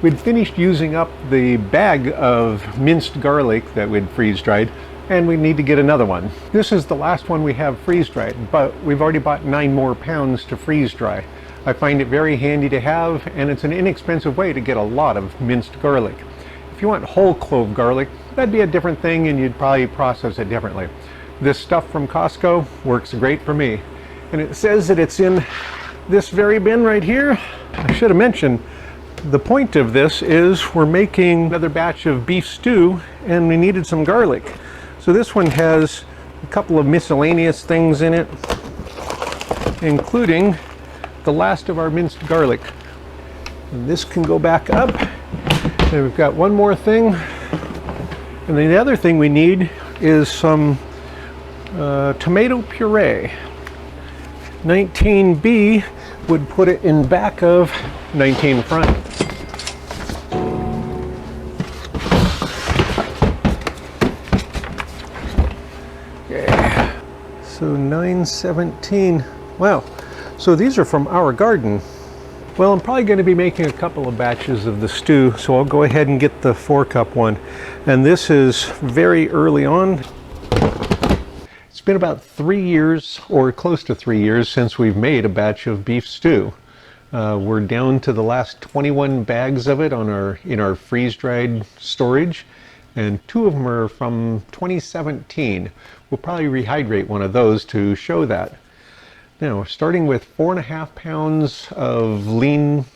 We'd finished using up the bag of minced garlic that we'd freeze dried, and we need to get another one. This is the last one we have freeze dried, but we've already bought 9 more pounds to freeze dry. I find it very handy to have, and it's an inexpensive way to get a lot of minced garlic. If you want whole clove garlic, that'd be a different thing and you'd probably process it differently. This stuff from Costco works great for me. And it says that it's in this very bin right here. I should have mentioned, the point of this is we're making another batch of beef stew and we needed some garlic. So this one has a couple of miscellaneous things in it, including the last of our minced garlic. And this can go back up. And we've got one more thing. And then the other thing we need is some tomato puree. 19B would put it in back of 19 front. Okay. So 917. Wow. So these are from our garden. Well, I'm probably going to be making a couple of batches of the stew, so I'll go ahead and get the 4-cup one. And this is very early on. It's been about 3 years, or close to 3 years, since we've made a batch of beef stew. We're down to the last 21 bags of it in our freeze-dried storage, and 2 of them are from 2017. We'll probably rehydrate one of those to show that. Now, starting with 4.5 pounds of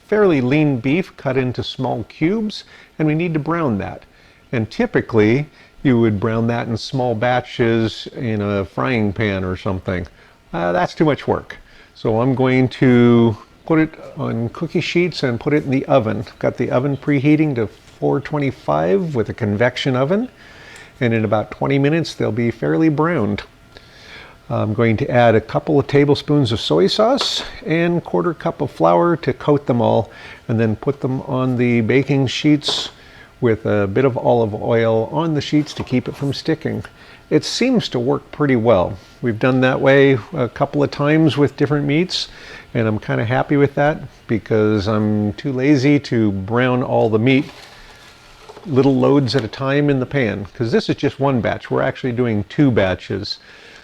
fairly lean beef cut into small cubes, and we need to brown that. And typically, you would brown that in small batches in a frying pan or something. That's too much work. So I'm going to put it on cookie sheets and put it in the oven. Got the oven preheating to 425 with a convection oven, and in about 20 minutes they'll be fairly browned. I'm going to add a couple of tablespoons of soy sauce and 1/4 cup of flour to coat them all, and then put them on the baking sheets with a bit of olive oil on the sheets to keep it from sticking. It seems to work pretty well. We've done that way a couple of times with different meats, and I'm kind of happy with that because I'm too lazy to brown all the meat little loads at a time in the pan, because this is just one batch. We're actually doing 2 batches.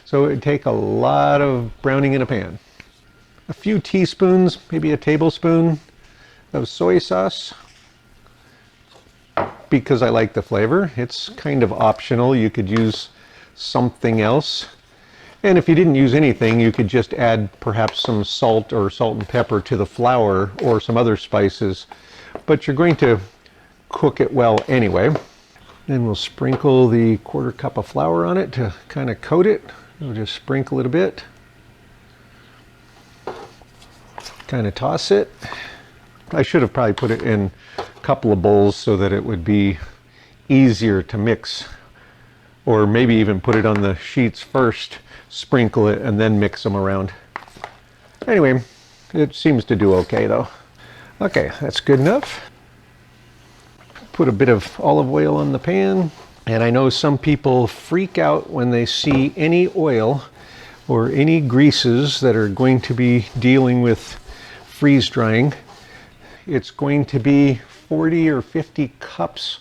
So it would take a lot of browning in a pan. A few teaspoons, maybe a tablespoon of soy sauce, because I like the flavor. It's kind of optional. You could use something else. And if you didn't use anything, you could just add perhaps some salt or salt and pepper to the flour or some other spices. But you're going to cook it well anyway. Then we'll sprinkle the 1/4 cup of flour on it to kind of coat it. We'll just sprinkle it a bit. Kind of toss it. I should have probably put it in a couple of bowls so that it would be easier to mix. Or maybe even put it on the sheets first, sprinkle it, and then mix them around. Anyway, it seems to do okay though. Okay, that's good enough. Put a bit of olive oil on the pan. And I know some people freak out when they see any oil or any greases that are going to be dealing with freeze drying. It's going to be 40 or 50 cups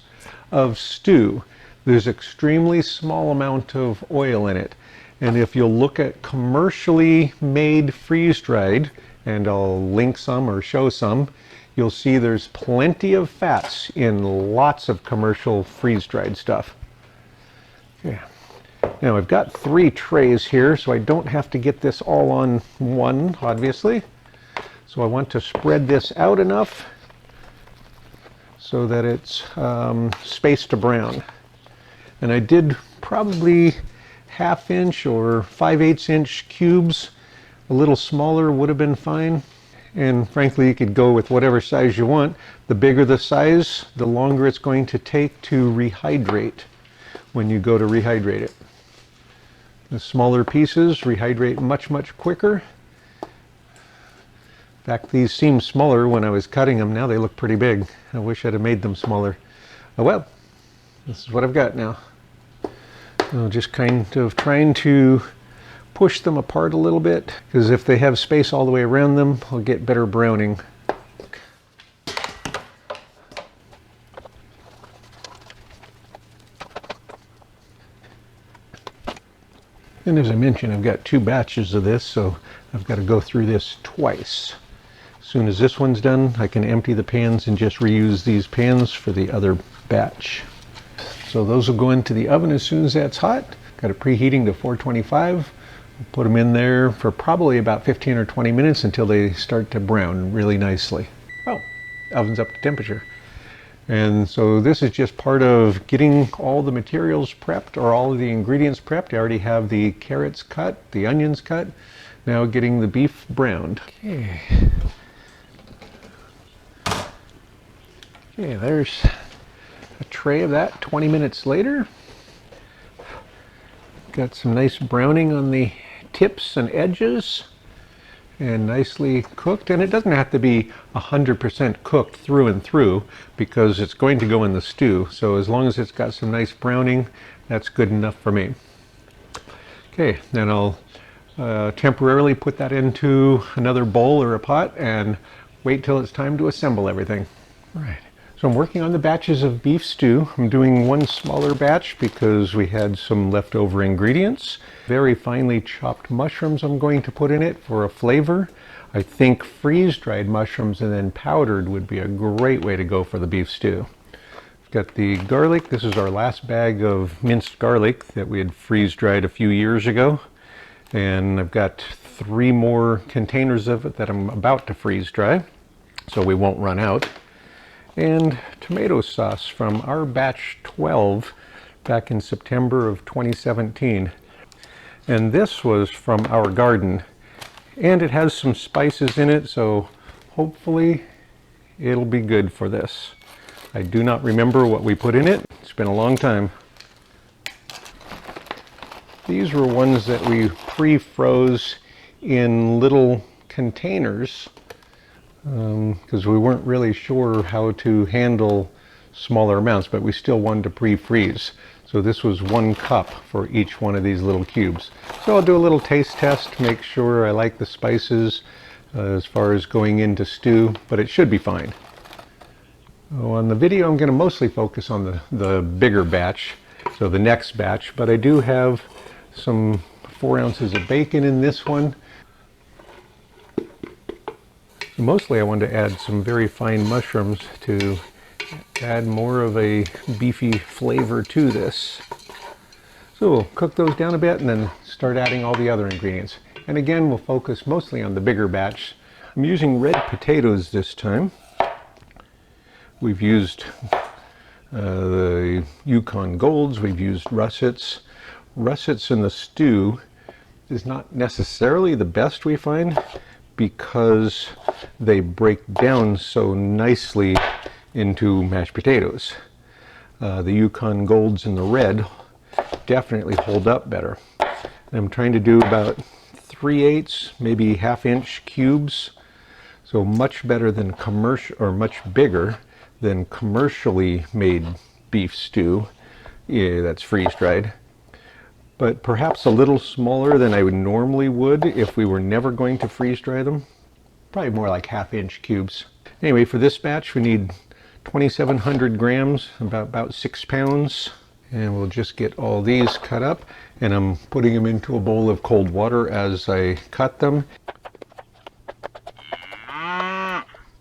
of stew. There's extremely small amount of oil in it. And if you'll look at commercially made freeze dried, and I'll link some or show some, you'll see there's plenty of fats in lots of commercial freeze-dried stuff. Okay. Now I've got 3 trays here, so I don't have to get this all on one, obviously. So I want to spread this out enough so that it's spaced to brown. And I did probably 1/2 inch or 5/8 inch cubes. A little smaller would have been fine. And frankly, you could go with whatever size you want. The bigger the size, the longer it's going to take to rehydrate when you go to rehydrate it. The smaller pieces rehydrate much, much quicker. In fact, these seem smaller when I was cutting them. Now they look pretty big. I wish I'd have made them smaller. Oh well, this is what I've got now. I'm just kind of trying to push them apart a little bit, because if they have space all the way around them, I'll get better browning. And as I mentioned, I've got 2 batches of this, so I've got to go through this twice. As soon as this one's done, I can empty the pans and just reuse these pans for the other batch. So those will go into the oven as soon as that's hot. Got it preheating to 425. Put them in there for probably about 15 or 20 minutes until they start to brown really nicely. Oh, oven's up to temperature. And so this is just part of getting all the materials prepped, or all of the ingredients prepped. I already have the carrots cut, the onions cut. Now getting the beef browned. Okay. Okay, there's a tray of that 20 minutes later. Got some nice browning on the tips and edges, and nicely cooked. And it doesn't have to be 100% cooked through and through, because it's going to go in the stew. So as long as it's got some nice browning, that's good enough for me. Okay, then I'll temporarily put that into another bowl or a pot and wait till it's time to assemble everything. All right. So I'm working on the batches of beef stew. I'm doing one smaller batch because we had some leftover ingredients. Very finely chopped mushrooms I'm going to put in it for a flavor. I think freeze-dried mushrooms and then powdered would be a great way to go for the beef stew. I've got the garlic. This is our last bag of minced garlic that we had freeze-dried a few years ago. And I've got 3 more containers of it that I'm about to freeze-dry, so we won't run out. And tomato sauce from our batch 12 back in September of 2017. And this was from our garden, and it has some spices in it, so hopefully it'll be good for this. I do not remember what we put in it. It's been a long time. These were ones that we pre-froze in little containers, because we weren't really sure how to handle smaller amounts, but we still wanted to pre-freeze. So this was 1 cup for each one of these little cubes. So I'll do a little taste test, make sure I like the spices as far as going into stew, but it should be fine. So on the video, I'm going to mostly focus on the bigger batch, so the next batch, but I do have some 4 ounces of bacon in this one. Mostly I wanted to add some very fine mushrooms to add more of a beefy flavor to this. So we'll cook those down a bit and then start adding all the other ingredients. And again, we'll focus mostly on the bigger batch. I'm using red potatoes this time. We've used the Yukon Golds, we've used russets. Russets in the stew is not necessarily the best, we find, because they break down so nicely into mashed potatoes. The Yukon Golds in the red definitely hold up better. And I'm trying to do about 3/8, maybe 1/2 inch cubes, so much better than commercial, or much bigger than commercially made beef stew. Yeah, that's freeze-dried. But perhaps a little smaller than I would normally would if we were never going to freeze-dry them. Probably more like 1/2 inch cubes. Anyway, for this batch we need 2,700 grams, about 6 pounds. And we'll just get all these cut up, and I'm putting them into a bowl of cold water as I cut them.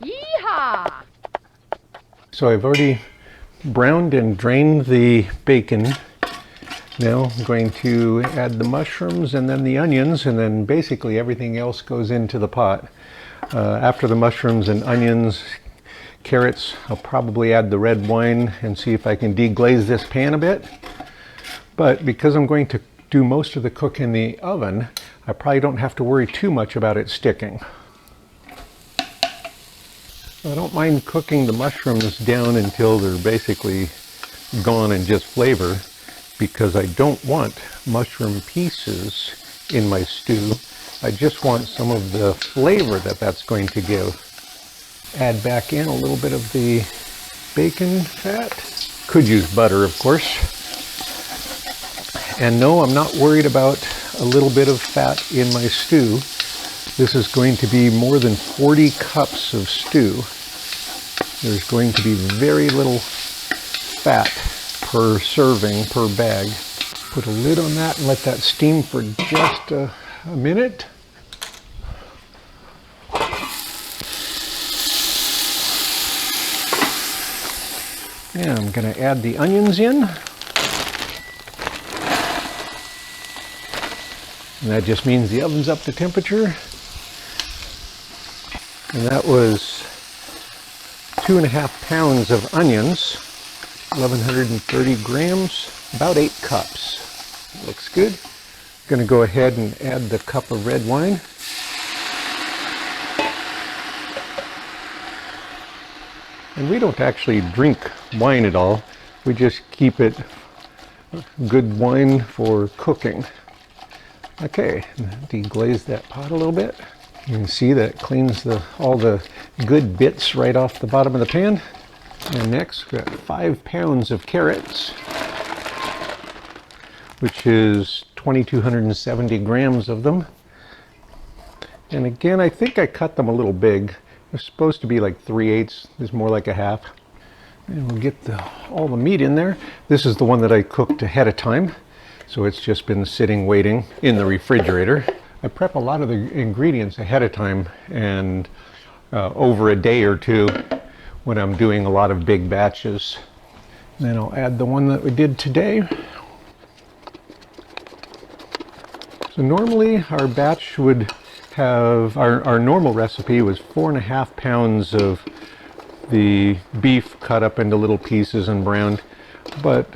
Yeehaw! So I've already browned and drained the bacon. Now I'm going to add the mushrooms and then the onions, and then basically everything else goes into the pot. After the mushrooms and onions, carrots, I'll probably add the red wine and see if I can deglaze this pan a bit. But because I'm going to do most of the cook in the oven, I probably don't have to worry too much about it sticking. I don't mind cooking the mushrooms down until they're basically gone and just flavor, because I don't want mushroom pieces in my stew. I just want some of the flavor that that's going to give. Add back in a little bit of the bacon fat. Could use butter, of course. And no, I'm not worried about a little bit of fat in my stew. This is going to be more than 40 cups of stew. There's going to be very little fat per serving, per bag. Put a lid on that and let that steam for just a minute. And I'm going to add the onions in. And that just means the oven's up to temperature. And that was 2.5 pounds of onions, 1,130 grams, about 8 cups. Looks good. I'm going to go ahead and add the cup of red wine. And we don't actually drink wine at all. We just keep it good wine for cooking. Okay, deglaze that pot a little bit. You can see that cleans all the good bits right off the bottom of the pan. And next, we've got 5 pounds of carrots, which is 2,270 grams of them. And again, I think I cut them a little big. They're supposed to be like 3/8. This is more like a half. And we'll get all the meat in there. This is the one that I cooked ahead of time. So it's just been sitting waiting in the refrigerator. I prep a lot of the ingredients ahead of time and over a day or two when I'm doing a lot of big batches. And then I'll add the one that we did today. So normally our batch would have, our normal recipe was 4.5 pounds of the beef cut up into little pieces and browned, but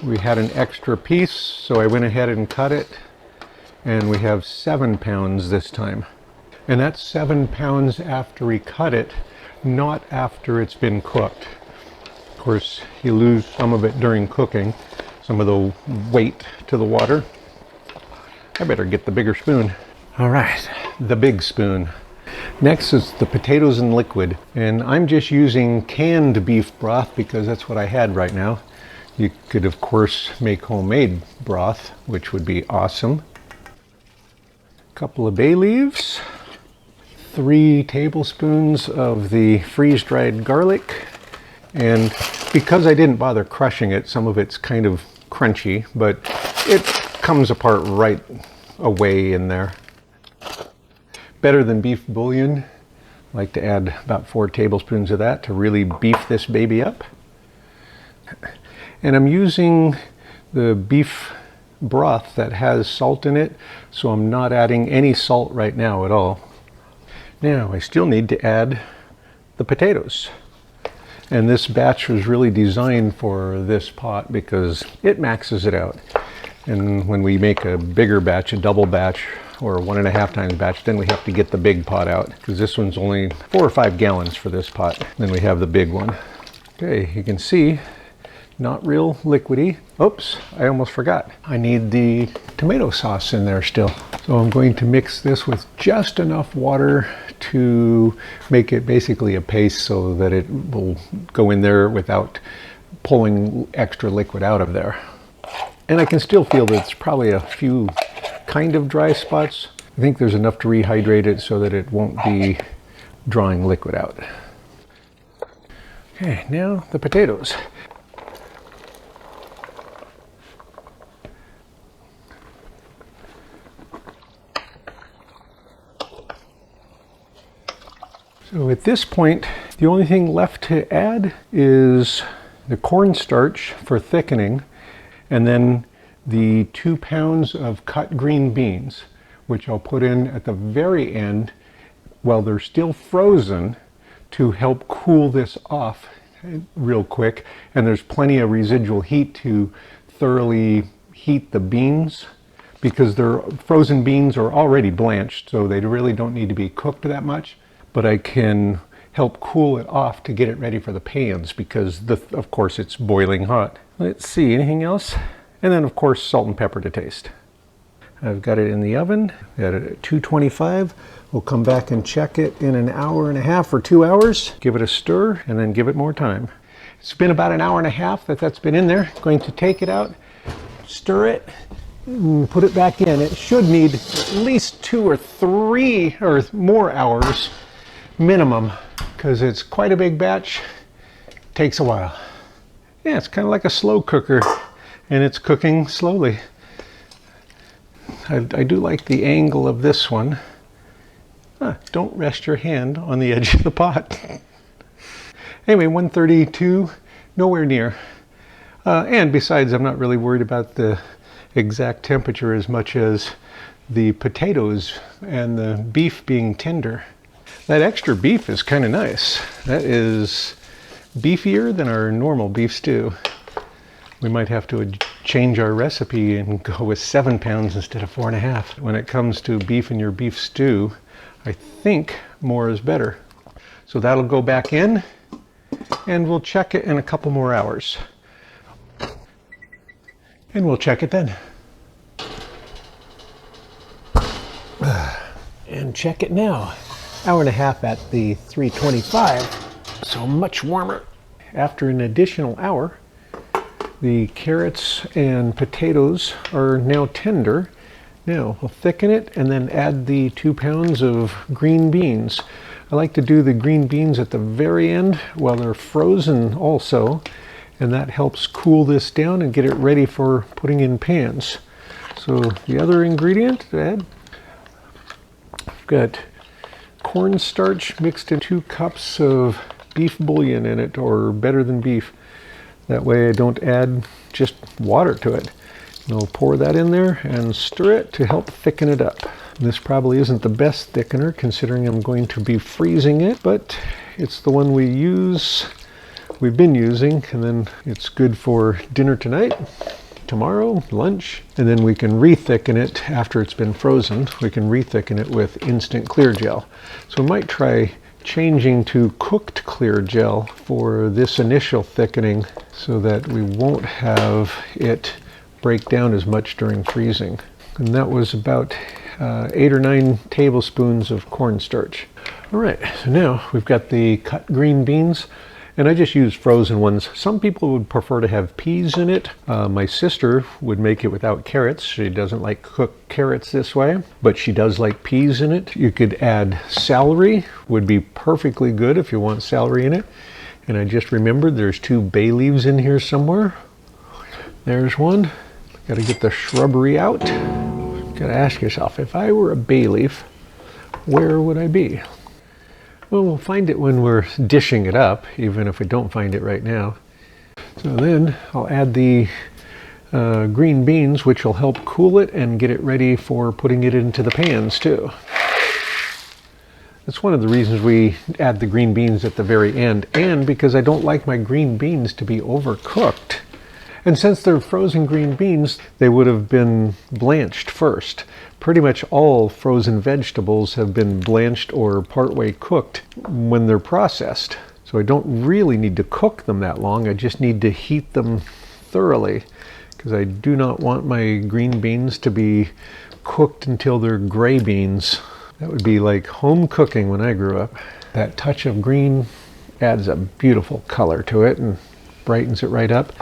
we had an extra piece, so I went ahead and cut it, and we have 7 pounds this time. And that's 7 pounds after we cut it, not after it's been cooked. Of course, you lose some of it during cooking, some of the weight to the water. I better get the bigger spoon. All right, the big spoon. Next is the potatoes in liquid, and I'm just using canned beef broth because that's what I had right now. You could, of course, make homemade broth, which would be awesome. A couple of bay leaves, 3 tablespoons of the freeze-dried garlic, and because I didn't bother crushing it, some of it's kind of crunchy, but it comes apart right away in there. Better than beef bouillon. I like to add about 4 tablespoons of that to really beef this baby up. And I'm using the beef broth that has salt in it, so I'm not adding any salt right now at all. Now I still need to add the potatoes. And this batch was really designed for this pot because it maxes it out. And when we make a bigger batch, a double batch, or a 1.5 times batch, then we have to get the big pot out because this one's only 4 or 5 gallons for this pot. Then we have the big one. Okay, you can see not real liquidy. Oops, I almost forgot. I need the tomato sauce in there still. So I'm going to mix this with just enough water to make it basically a paste so that it will go in there without pulling extra liquid out of there. And I can still feel that it's probably a few kind of dry spots. I think there's enough to rehydrate it so that it won't be drawing liquid out. Okay, now the potatoes. So at this point, the only thing left to add is the cornstarch for thickening, and then the 2 pounds of cut green beans, which I'll put in at the very end while they're still frozen to help cool this off real quick. And there's plenty of residual heat to thoroughly heat the beans because their frozen beans are already blanched, so they really don't need to be cooked that much. But I can help cool it off to get it ready for the pans because, of course, it's boiling hot. Let's see, anything else? And then, of course, salt and pepper to taste. I've got it in the oven at 225. We'll come back and check it in an hour and a half or 2 hours. Give it a stir and then give it more time. It's been about an hour and a half that's been in there. Going to take it out, stir it, and put it back in. It should need at least 2 or 3 or more hours minimum because it's quite a big batch. Takes a while. Yeah, it's kind of like a slow cooker. and it's cooking slowly. I do like the angle of this one. Don't rest your hand on the edge of the pot. Anyway, 132, nowhere near. And besides, I'm not really worried about the exact temperature as much as the potatoes and the beef being tender. That extra beef is kind of nice. That is beefier than our normal beef stew. We might have to change our recipe and go with 7 pounds instead of 4.5. When it comes to beef in your beef stew, I think more is better. So that'll go back in, and we'll check it in a couple more hours. And we'll check it then. And check it now. Hour and a half at the 325, so much warmer. After an additional hour, the carrots and potatoes are now tender. Now we'll thicken it and then add the 2 pounds of green beans. I like to do the green beans at the very end while they're frozen also, and that helps cool this down and get it ready for putting in pans. So the other ingredient to add, I've got cornstarch mixed in 2 cups of beef bouillon in it, or better than beef. That way I don't add just water to it. And I'll pour that in there and stir it to help thicken it up. This probably isn't the best thickener considering I'm going to be freezing it, but it's the one we've been using, and then it's good for dinner tonight, tomorrow, lunch, and then we can re-thicken it after it's been frozen. We can re-thicken it with instant clear gel. So we might try changing to cooked clear gel for this initial thickening so that we won't have it break down as much during freezing. And that was about 8 or 9 tablespoons of cornstarch. All right, so now we've got the cut green beans, and I just use frozen ones. Some people would prefer to have peas in it. My sister would make it without carrots. She doesn't like cooked carrots this way, but she does like peas in it. You could add celery, would be perfectly good if you want celery in it. And I just remembered there's 2 bay leaves in here somewhere. There's one. Got to get the shrubbery out. Got to ask yourself, if I were a bay leaf, where would I be? Well, we'll find it when we're dishing it up, even if we don't find it right now. So then I'll add the green beans, which will help cool it and get it ready for putting it into the pans too. That's one of the reasons we add the green beans at the very end, and because I don't like my green beans to be overcooked. And since they're frozen green beans, they would have been blanched first. Pretty much all frozen vegetables have been blanched or partway cooked when they're processed. So I don't really need to cook them that long. I just need to heat them thoroughly, because I do not want my green beans to be cooked until they're gray beans. That would be like home cooking when I grew up. That touch of green adds a beautiful color to it and brightens it right up.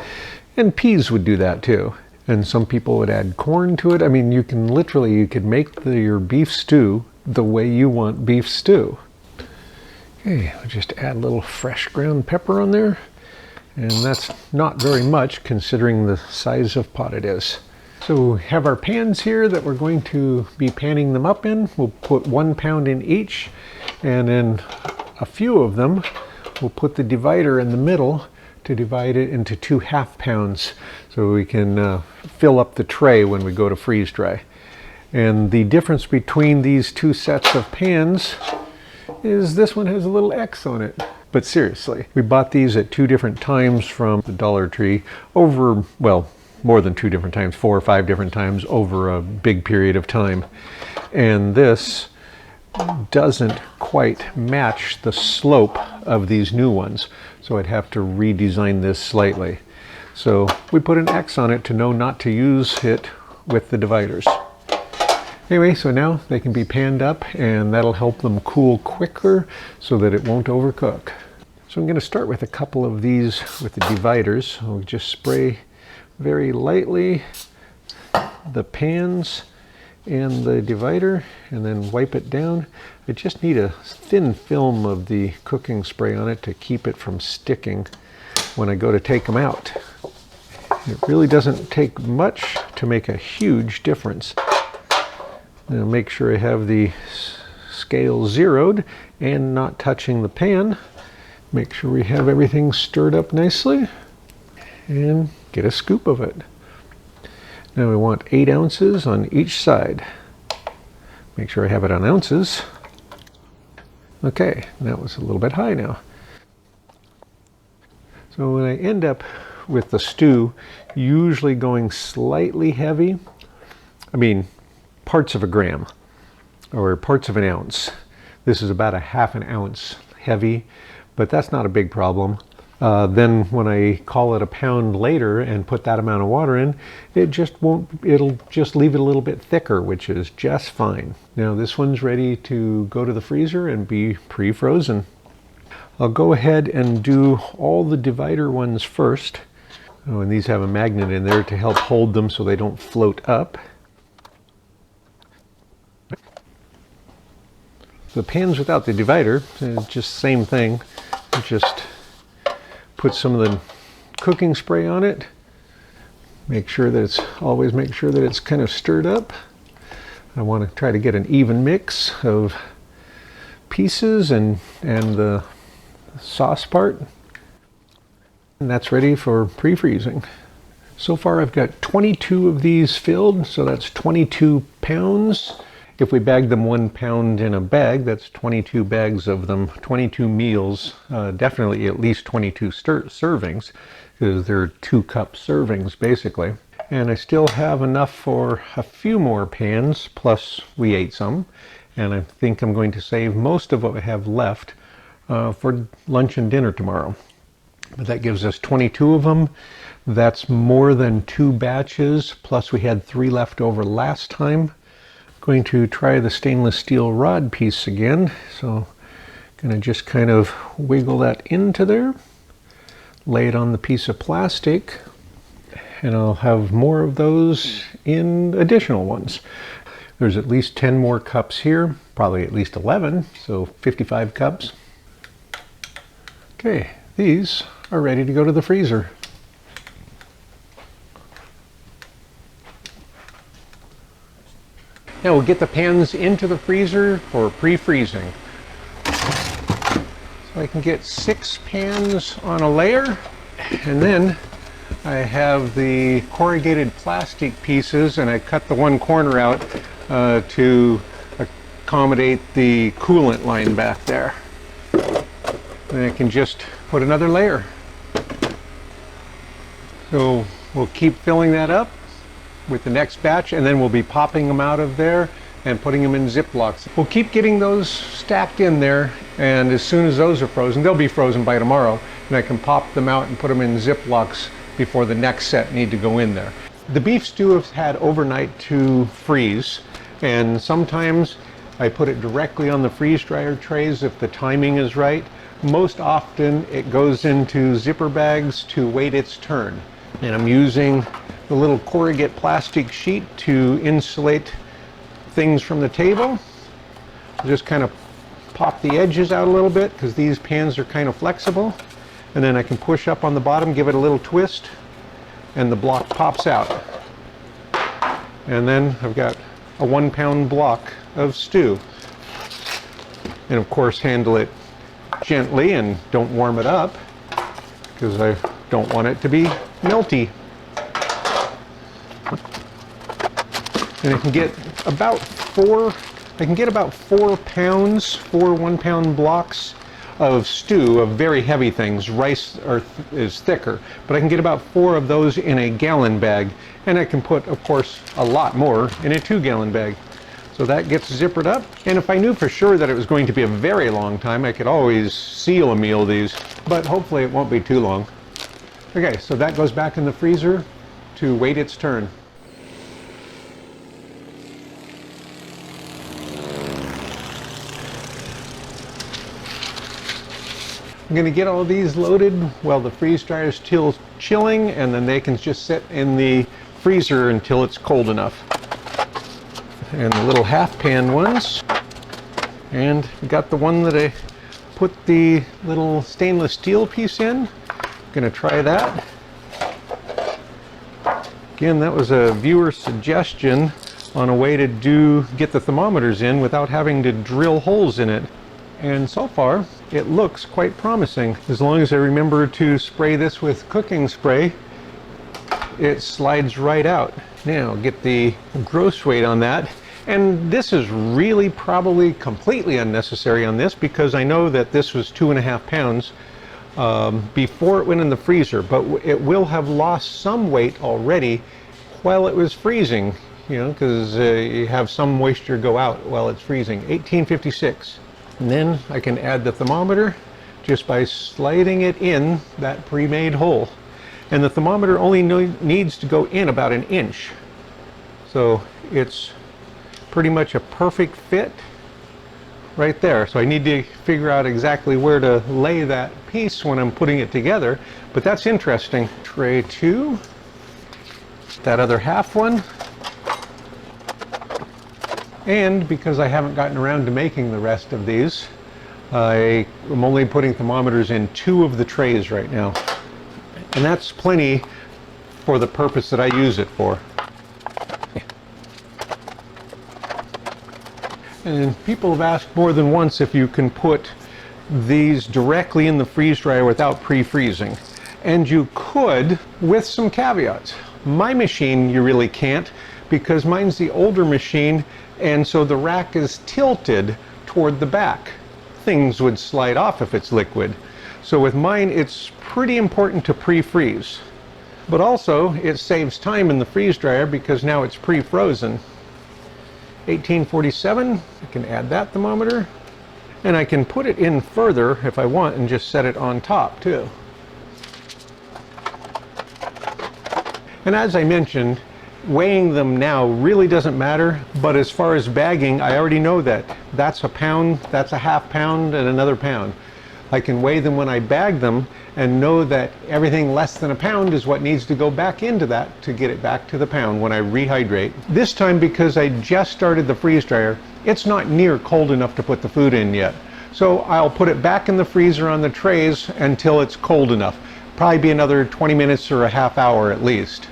And peas would do that too. And some people would add corn to it. I mean, you could make your beef stew the way you want beef stew. Okay, I'll just add a little fresh ground pepper on there. And that's not very much considering the size of pot it is. So we have our pans here that we're going to be panning them up in. We'll put 1 pound in each, and in a few of them, we'll put the divider in the middle to divide it into 2 half pounds so we can fill up the tray when we go to freeze dry. And the difference between these 2 sets of pans is this one has a little X on it. But seriously, we bought these at 2 different times from the Dollar Tree over, well, more than 2 different times, 4 or 5 different times over a big period of time. And this doesn't quite match the slope of these new ones. So I'd have to redesign this slightly. So we put an X on it to know not to use it with the dividers. Anyway, so now they can be panned up, and that'll help them cool quicker so that it won't overcook. So I'm going to start with a couple of these with the dividers. I'll just spray very lightly the pans and the divider, and then wipe it down. I just need a thin film of the cooking spray on it to keep it from sticking when I go to take them out. It really doesn't take much to make a huge difference. Now make sure I have the scale zeroed and not touching the pan. Make sure we have everything stirred up nicely and get a scoop of it. Now we want 8 ounces on each side. Make sure I have it on ounces. Okay, that was a little bit high now. So when I end up with the stew, usually going slightly heavy, I mean parts of a gram or parts of an ounce. This is about a ½ an ounce heavy, but that's not a big problem. Then when I call it a pound later and put that amount of water in, it just won't, it'll just leave it a little bit thicker, which is just fine. Now this one's ready to go to the freezer and be pre-frozen. I'll go ahead and do all the divider ones first. Oh, and these have a magnet in there to help hold them so they don't float up. The pans without the divider, just same thing. Just put some of the cooking spray on it. Make sure that it's kind of stirred up. I want to try to get an even mix of pieces and the sauce part. And that's ready for pre-freezing. So far I've got 22 of these filled, so that's 22 pounds. If we bag them 1 pound in a bag, that's 22 bags of them, 22 meals, definitely at least 22 servings, because they're 2-cup servings basically. And I still have enough for a few more pans, plus we ate some, and I think I'm going to save most of what I have left for lunch and dinner tomorrow. But that gives us 22 of them. That's more than 2 batches, plus we had 3 left over last time. Going to try the stainless steel rod piece again, so going to just kind of wiggle that into there, lay it on the piece of plastic, and I'll have more of those in additional ones. There's at least 10 more cups here, probably at least 11, so 55 cups. Okay, these are ready to go to the freezer. Now we'll get the pans into the freezer for pre-freezing. So I can get 6 pans on a layer, and then I have the corrugated plastic pieces, and I cut the one corner out to accommodate the coolant line back there. And I can just put another layer. So we'll keep filling that up with the next batch, and then we'll be popping them out of there and putting them in Ziplocs. We'll keep getting those stacked in there, and as soon as those are frozen, they'll be frozen by tomorrow, and I can pop them out and put them in Ziplocs before the next set need to go in there. The beef stew has had overnight to freeze, and sometimes I put it directly on the freeze dryer trays if the timing is right. Most often it goes into zipper bags to wait its turn, and I'm using the little corrugate plastic sheet to insulate things from the table. Just kind of pop the edges out a little bit because these pans are kind of flexible, and then I can push up on the bottom, give it a little twist, and the block pops out. And then I've got a 1 pound block of stew. And of course handle it gently and don't warm it up because I don't want it to be melty. And I can get about 4 pounds, 4 1 pound blocks of stew of very heavy things. Rice is thicker, but I can get about 4 of those in a gallon bag, and I can put, of course, a lot more in a 2-gallon bag. So that gets zippered up, and if I knew for sure that it was going to be a very long time, I could always seal a meal of these, but hopefully it won't be too long. Okay, so that goes back in the freezer to wait its turn. I'm going to get all these loaded while the freeze dryer is still chilling, and then they can just sit in the freezer until it's cold enough. And the little half pan ones, and we got the one that I put the little stainless steel piece in. I'm going to try that. Again, that was a viewer suggestion on a way to get the thermometers in without having to drill holes in it. And so far, it looks quite promising. As long as I remember to spray this with cooking spray, it slides right out. Now, get the gross weight on that. And this is really probably completely unnecessary on this, because I know that this was 2.5 pounds before it went in the freezer, but it will have lost some weight already while it was freezing, you know, because you have some moisture go out while it's freezing. 1856. And then I can add the thermometer just by sliding it in that pre-made hole. And the thermometer only needs to go in about 1 inch. So it's pretty much a perfect fit right there. So I need to figure out exactly where to lay that piece when I'm putting it together. But that's interesting. Tray 2. That other half one. And because I haven't gotten around to making the rest of these, I am only putting thermometers in 2 of the trays right now. And that's plenty for the purpose that I use it for. And people have asked more than once if you can put these directly in the freeze dryer without pre-freezing. And you could, with some caveats. My machine you really can't, because mine's the older machine, and so the rack is tilted toward the back. Things would slide off if it's liquid. So with mine, it's pretty important to pre-freeze. But also, it saves time in the freeze dryer because now it's pre-frozen. 1847, I can add that thermometer. And I can put it in further if I want and just set it on top too. And as I mentioned, weighing them now really doesn't matter, but as far as bagging, I already know that that's 1 pound, that's 1/2 pound, and another pound. I can weigh them when I bag them and know that everything less than 1 pound is what needs to go back into that to get it back to the pound when I rehydrate. This time, because I just started the freeze dryer, it's not near cold enough to put the food in yet. So I'll put it back in the freezer on the trays until it's cold enough. Probably be another 20 minutes or a half hour at least.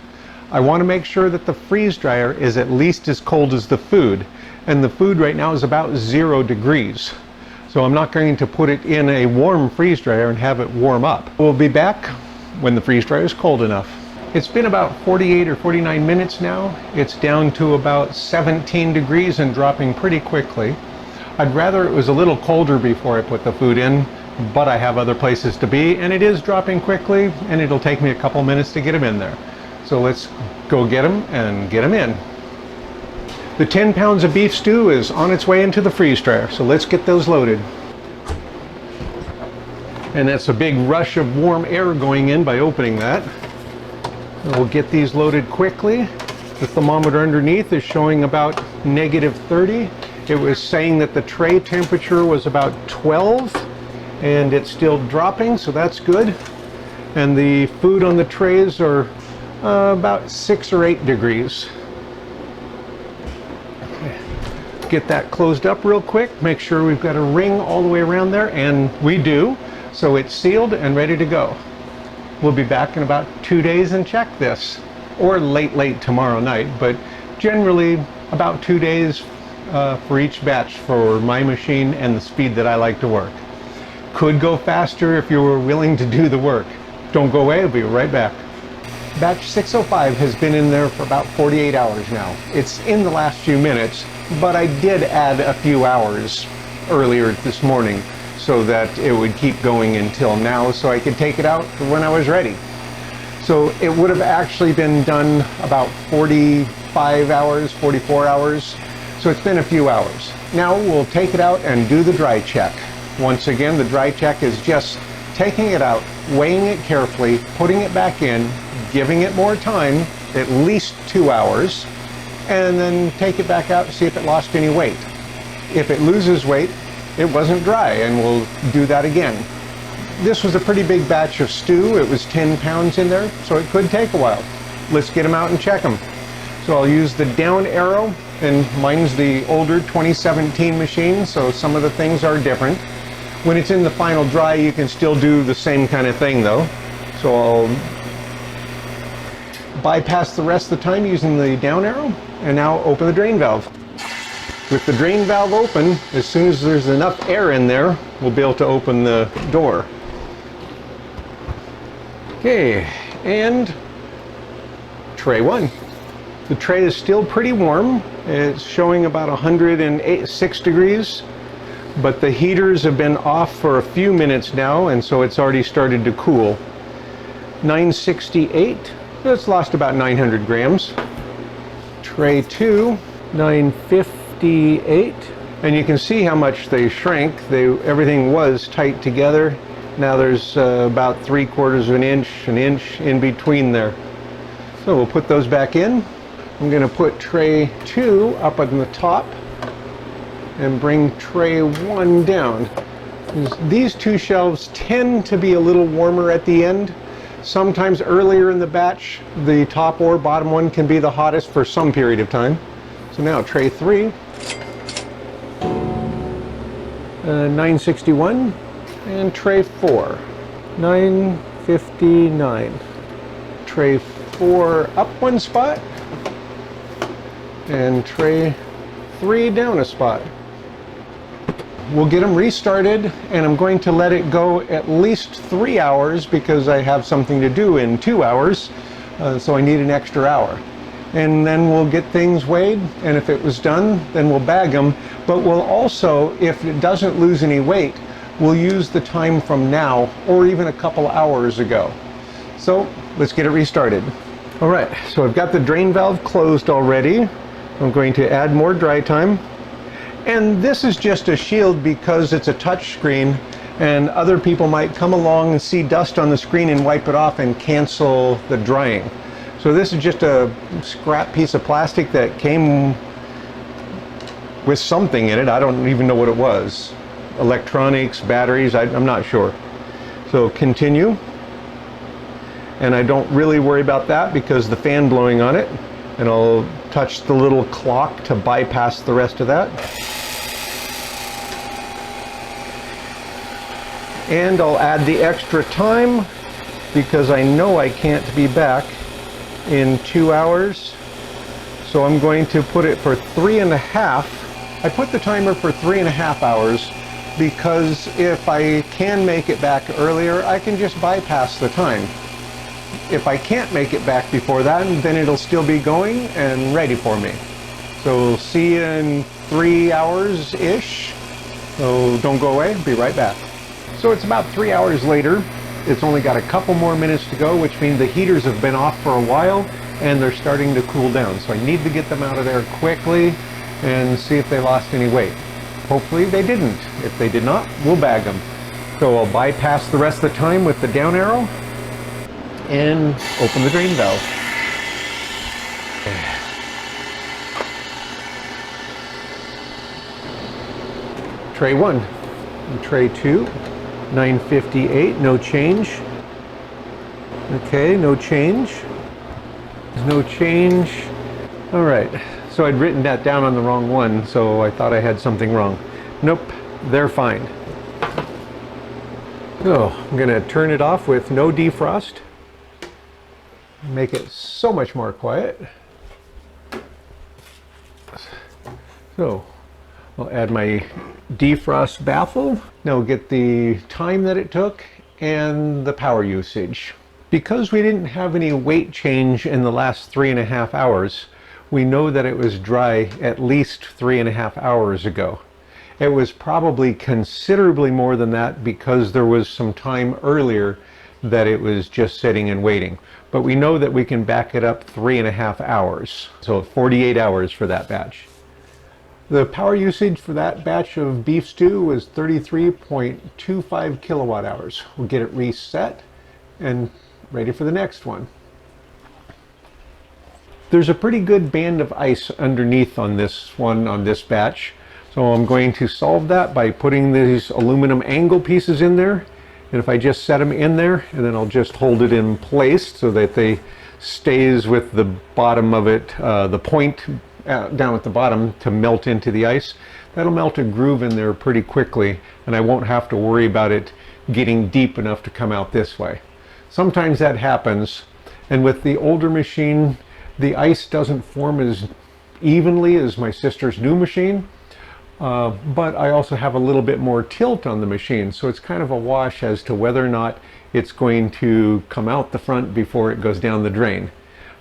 I want to make sure that the freeze dryer is at least as cold as the food, and the food right now is about 0 degrees. So I'm not going to put it in a warm freeze dryer and have it warm up. We'll be back when the freeze dryer is cold enough. It's been about 48 or 49 minutes now. It's down to about 17 degrees and dropping pretty quickly. I'd rather it was a little colder before I put the food in, but I have other places to be, and it is dropping quickly, and it'll take me a couple minutes to get them in there. So let's go get them and get them in. The 10 pounds of beef stew is on its way into the freeze dryer, so let's get those loaded. And that's a big rush of warm air going in by opening that. And we'll get these loaded quickly. The thermometer underneath is showing about -30. It was saying that the tray temperature was about 12, and it's still dropping, so that's good. And the food on the trays are about 6 or 8 degrees. Okay. Get that closed up real quick. Make sure we've got a ring all the way around there, and we do. So it's sealed and ready to go. We'll be back in about 2 days and check this, or late tomorrow night, but generally about 2 days for each batch for my machine and the speed that I like to work. Could go faster if you were willing to do the work. Don't go away, I'll be right back. Batch 605 has been in there for about 48 hours now. It's in the last few minutes, but I did add a few hours earlier this morning so that it would keep going until now so I could take it out when I was ready. So it would have actually been done about 45 hours, 44 hours. So it's been a few hours. Now we'll take it out and do the dry check. Once again, the dry check is just taking it out, weighing it carefully, putting it back in, giving it more time, at least 2 hours, and then take it back out, see if it lost any weight. If it loses weight, it wasn't dry, and we'll do that again. This was a pretty big batch of stew. It was 10 pounds in there, so it could take a while. Let's get them out and check them. So I'll use the down arrow, and mine's the older 2017 machine, so some of the things are different. When it's in the final dry, you can still do the same kind of thing though. So I'll bypass the rest of the time using the down arrow, and now open the drain valve. With the drain valve open, as soon as there's enough air in there, we'll be able to open the door. Okay, and tray 1. The tray is still pretty warm. It's showing about 106 degrees, but the heaters have been off for a few minutes now, and so it's already started to cool. 968, it's lost about 900 grams. Tray 2, 958, and you can see how much they shrank. Everything was tight together. Now there's about 3/4 of an inch in between there. So we'll put those back in. I'm going to put tray 2 up on the top and bring tray 1 down. These two shelves tend to be a little warmer at the end. Sometimes earlier in the batch, the top or bottom one can be the hottest for some period of time. So now tray 3, 961, and tray 4, 959. Tray 4 up 1 spot, and tray 3 down a spot. We'll get them restarted, and I'm going to let it go at least 3 hours because I have something to do in 2 hours, so I need an extra hour. And then we'll get things weighed, and if it was done, then we'll bag them. But we'll also, if it doesn't lose any weight, we'll use the time from now or even a couple hours ago. So let's get it restarted. All right, so I've got the drain valve closed already. I'm going to add more dry time. And this is just a shield because it's a touch screen, and other people might come along and see dust on the screen and wipe it off and cancel the drying. So this is just a scrap piece of plastic that came with something in it. I don't even know what it was. Electronics, batteries, I'm not sure. So continue. And I don't really worry about that because the fan blowing on it. And I'll touch the little clock to bypass the rest of that. And I'll add the extra time because I know I can't be back in 2 hours. So I'm going to put it for 3.5. I put the timer for 3.5 hours because if I can make it back earlier, I can just bypass the time. If I can't make it back before that, then it'll still be going and ready for me. So we'll see you in 3 hours-ish. So don't go away, be right back. So it's about 3 hours later. It's only got a couple more minutes to go, which means the heaters have been off for a while and they're starting to cool down. So I need to get them out of there quickly and see if they lost any weight. Hopefully they didn't. If they did not, we'll bag them. So I'll bypass the rest of the time with the down arrow and open the drain valve. Tray 1, and tray 2, 958, no change. Okay, no change. There's no change. All right, so I'd written that down on the wrong one, so I thought I had something wrong. Nope, they're fine. So I'm gonna turn it off with no defrost. Make it so much more quiet. So I'll add my defrost baffle. Now get the time that it took and the power usage. Because we didn't have any weight change in the last 3.5 hours, we know that it was dry at least 3.5 hours ago. It was probably considerably more than that because there was some time earlier that it was just sitting and waiting. But we know that we can back it up 3.5 hours. So 48 hours for that batch. The power usage for that batch of beef stew was 33.25 kilowatt hours. We'll get it reset and ready for the next one. There's a pretty good band of ice underneath on this one, on this batch. So I'm going to solve that by putting these aluminum angle pieces in there. And if I just set them in there, and then I'll just hold it in place so that they stays with the bottom of it, the point down at the bottom to melt into the ice. That'll melt a groove in there pretty quickly, and I won't have to worry about it getting deep enough to come out this way. Sometimes that happens, And with the older machine, the ice doesn't form as evenly as my sister's new machine. But I also have a little bit more tilt on the machine, so it's kind of a wash as to whether or not it's going to come out the front before it goes down the drain.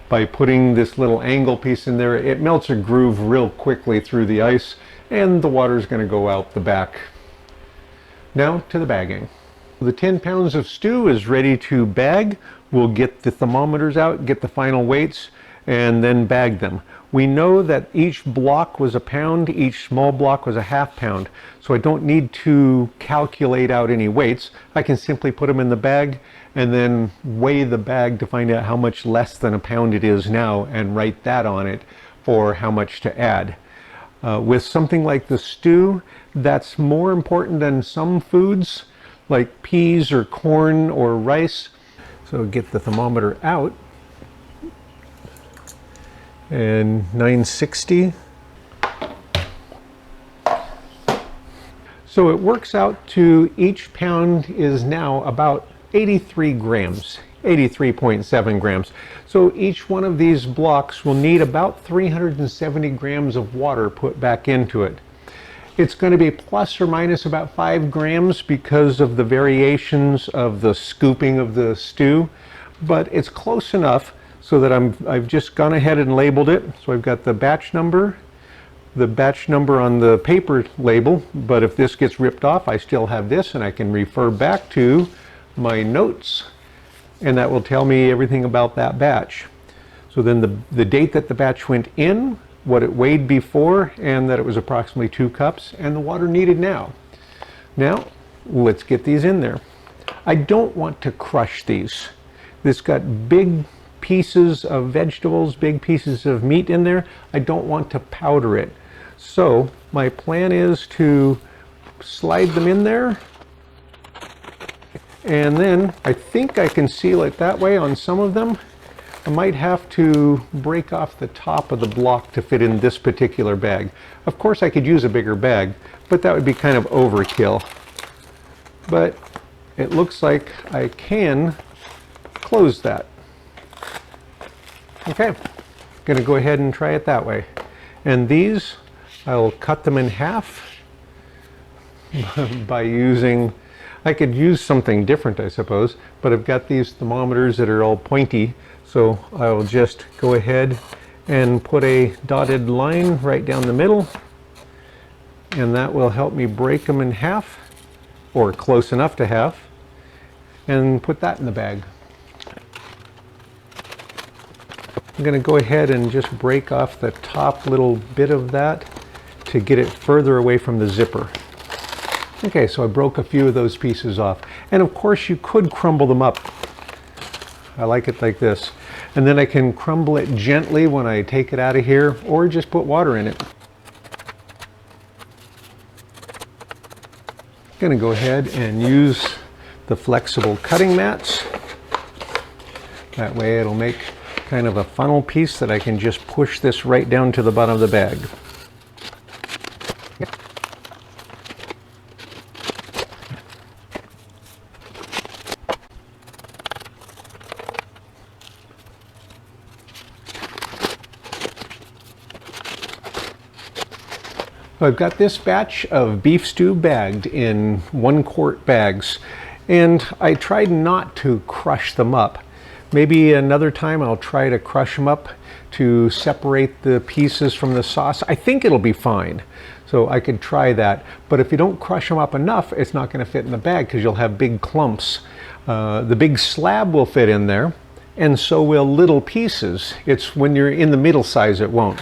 By putting this little angle piece in there, it melts a groove real quickly through the ice, and the water is going to go out the back. Now to the bagging. The 10 pounds of stew is ready to bag. We'll get the thermometers out, get the final weights, and then bag them. We know that each block was a pound, each small block was a half pound, so I don't need to calculate out any weights. I can simply put them in the bag and then weigh the bag to find out how much less than a pound it is now and write that on it for how much to add. With something like the stew, that's more important than some foods like peas or corn or rice. So get the thermometer out. And 960. So it works out to each pound is now about 83 grams, 83.7 grams. So each one of these blocks will need about 370 grams of water put back into it. It's going to be plus or minus about 5 grams because of the variations of the scooping of the stew, but it's close enough so that I've just gone ahead and labeled it. So I've got the batch number on the paper label, but if this gets ripped off, I still have this and I can refer back to my notes, and that will tell me everything about that batch. So then the date that the batch went in, what it weighed before, and that it was approximately 2 cups, and the water needed now. Now, let's get these in there. I don't want to crush these. This got big pieces of vegetables, big pieces of meat in there. I don't want to powder it. So my plan is to slide them in there, and then I think I can seal it that way on some of them. I might have to break off the top of the block to fit in this particular bag. Of course I could use a bigger bag, but that would be kind of overkill. But it looks like I can close that. Okay, gonna go ahead and try it that way. And these, I'll cut them in half by using, I could use something different I suppose, but I've got these thermometers that are all pointy, so I'll just go ahead and put a dotted line right down the middle, and that will help me break them in half, or close enough to half, and put that in the bag. I'm going to go ahead and just break off the top little bit of that to get it further away from the zipper. Okay, so I broke a few of those pieces off. And of course you could crumble them up. I like it like this. And then I can crumble it gently when I take it out of here, or just put water in it. I'm going to go ahead and use the flexible cutting mats. That way it'll make kind of a funnel piece that I can just push this right down to the bottom of the bag. I've got this batch of beef stew bagged in 1-quart bags, and I tried not to crush them up. Maybe another time I'll try to crush them up to separate the pieces from the sauce. I think it'll be fine, so I could try that. But if you don't crush them up enough, it's not going to fit in the bag because you'll have big clumps. The big slab will fit in there, and so will little pieces. It's when you're in the middle size it won't.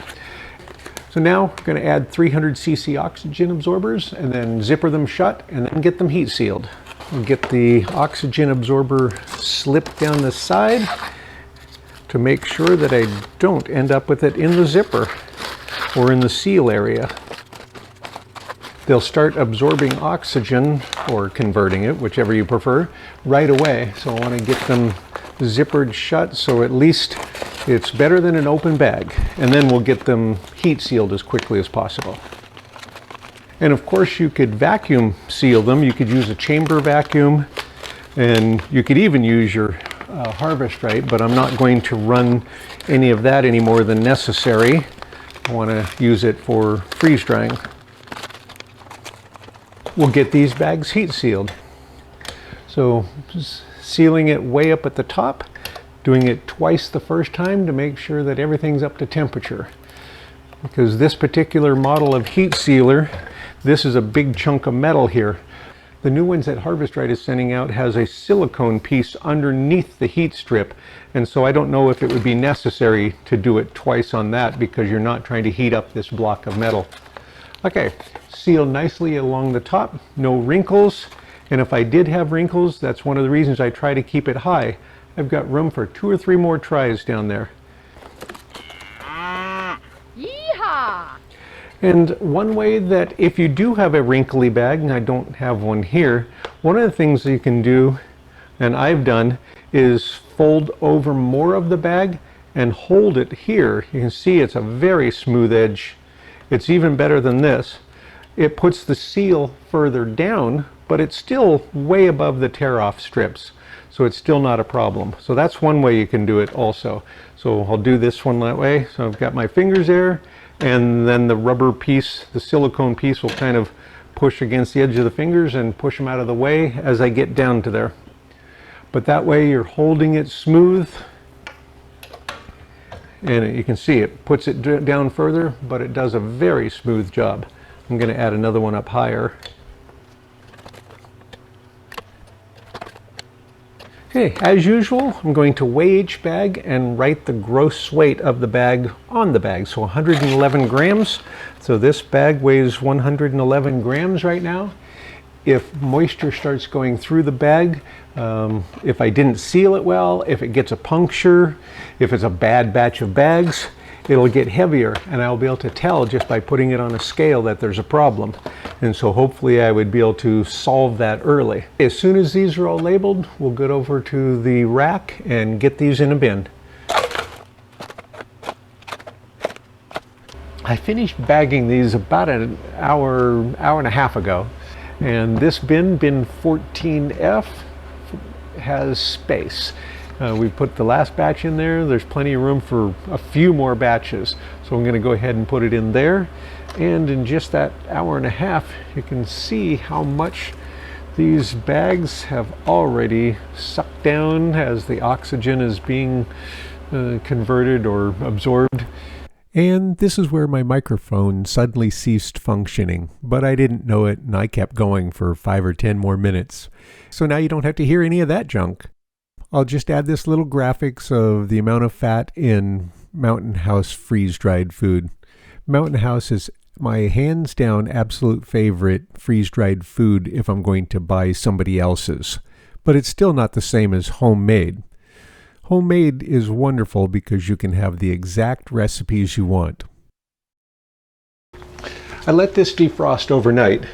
So now I'm going to add 300 cc oxygen absorbers and then zipper them shut and then get them heat sealed. We'll get the oxygen absorber slipped down the side to make sure that I don't end up with it in the zipper or in the seal area. They'll start absorbing oxygen, or converting it, whichever you prefer, right away. So I want to get them zippered shut so at least it's better than an open bag. And then we'll get them heat sealed as quickly as possible. And of course you could vacuum seal them. You could use a chamber vacuum, and you could even use your Harvest Right, but I'm not going to run any of that any more than necessary. I want to use it for freeze drying. We'll get these bags heat sealed. So just sealing it way up at the top, doing it twice the first time to make sure that everything's up to temperature. Because this particular model of heat sealer, this is a big chunk of metal here. The new ones that Harvest Right is sending out has a silicone piece underneath the heat strip, and so I don't know if it would be necessary to do it twice on that because you're not trying to heat up this block of metal. Okay, sealed nicely along the top, no wrinkles, and if I did have wrinkles, that's one of the reasons I try to keep it high. I've got room for 2 or 3 more tries down there. Yeehaw! And one way that if you do have a wrinkly bag, and I don't have one here, one of the things you can do, and I've done, is fold over more of the bag and hold it here. You can see it's a very smooth edge. It's even better than this. It puts the seal further down, but it's still way above the tear-off strips. So it's still not a problem. So that's one way you can do it also. So I'll do this one that way. So I've got my fingers there, and then the rubber piece, the silicone piece, will kind of push against the edge of the fingers and push them out of the way as I get down to there. But that way you're holding it smooth, and you can see it puts it down further, but it does a very smooth job. I'm going to add another one up higher. Okay, as usual, I'm going to weigh each bag and write the gross weight of the bag on the bag. So 111 grams. So this bag weighs 111 grams right now. If moisture starts going through the bag, if I didn't seal it well, if it gets a puncture, if it's a bad batch of bags, it'll get heavier, and I'll be able to tell just by putting it on a scale that there's a problem. And so hopefully I would be able to solve that early. As soon as these are all labeled, we'll get over to the rack and get these in a bin. I finished bagging these about an hour and a half ago, and this bin 14F, has space. We put the last batch in there. There's plenty of room for a few more batches. So I'm going to go ahead and put it in there. And in just that hour and a half, you can see how much these bags have already sucked down as the oxygen is being converted or absorbed. And this is where my microphone suddenly ceased functioning, but I didn't know it, and I kept going for 5 or 10 more minutes. So now you don't have to hear any of that junk. I'll just add this little graphics of the amount of fat in Mountain House freeze-dried food. Mountain House is my hands down absolute favorite freeze-dried food if I'm going to buy somebody else's. But it's still not the same as homemade. Homemade is wonderful because you can have the exact recipes you want. I let this defrost overnight.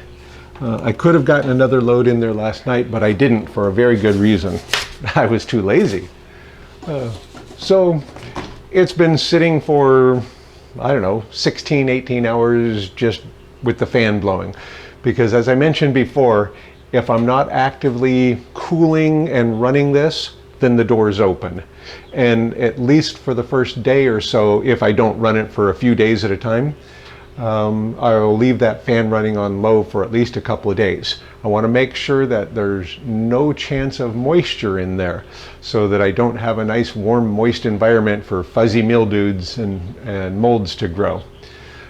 I could have gotten another load in there last night, but I didn't for a very good reason. I was too lazy. So it's been sitting for, I don't know, 16, 18 hours just with the fan blowing. Because as I mentioned before, if I'm not actively cooling and running this, then the door's open. And at least for the first day or so, if I don't run it for a few days at a time, I'll leave that fan running on low for at least a couple of days. I want to make sure that there's no chance of moisture in there so that I don't have a nice warm moist environment for fuzzy mildews and molds to grow.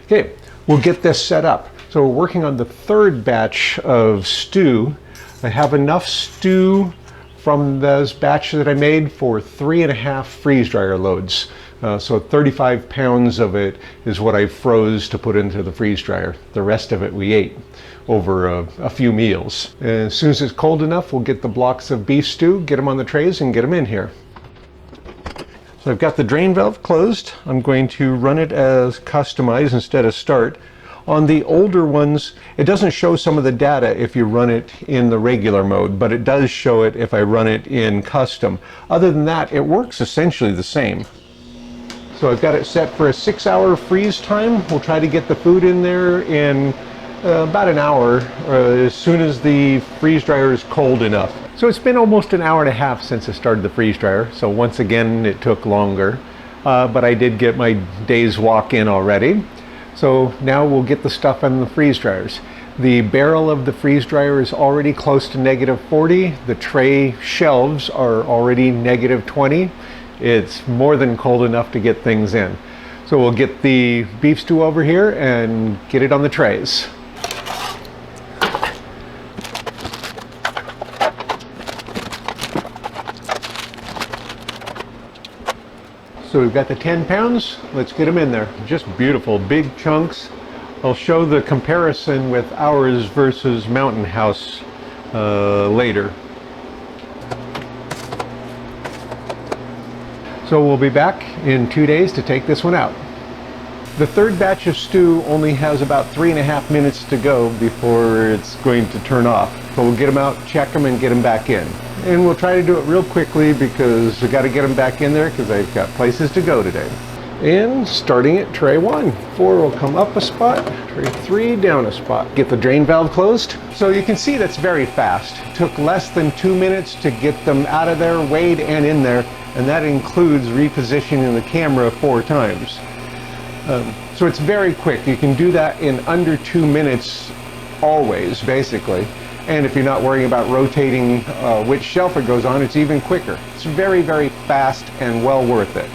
Okay, we'll get this set up. So we're working on the third batch of stew. I have enough stew from this batch that I made for 3.5 freeze dryer loads. So 35 pounds of it is what I froze to put into the freeze dryer. The rest of it we ate over a few meals. And as soon as it's cold enough, we'll get the blocks of beef stew, get them on the trays, and get them in here. So I've got the drain valve closed. I'm going to run it as customize instead of start. On the older ones, it doesn't show some of the data if you run it in the regular mode, but it does show it if I run it in custom. Other than that, it works essentially the same. So I've got it set for a 6-hour freeze time. We'll try to get the food in there in about an hour as soon as the freeze dryer is cold enough. So it's been almost an hour and a half since I started the freeze dryer. So once again, it took longer, but I did get my day's walk in already. So now we'll get the stuff in the freeze dryers. The barrel of the freeze dryer is already close to -40. The tray shelves are already -20. It's more than cold enough to get things in. So we'll get the beef stew over here and get it on the trays. So we've got the 10 pounds. Let's get them in there. Just beautiful, big chunks. I'll show the comparison with ours versus Mountain House later. So we'll be back in 2 days to take this one out. The third batch of stew only has about 3.5 minutes to go before it's going to turn off. So we'll get them out, check them, and get them back in. And we'll try to do it real quickly because we got to get them back in there because I've got places to go today. And starting at tray 1, 4 will come up a spot, tray 3 down a spot. Get the drain valve closed. So you can see that's very fast. Took less than 2 minutes to get them out of there, weighed and in there, and that includes repositioning the camera 4 times. So it's very quick. You can do that in under 2 minutes always, basically. And if you're not worrying about rotating which shelf it goes on, it's even quicker. It's very, very fast and well worth it.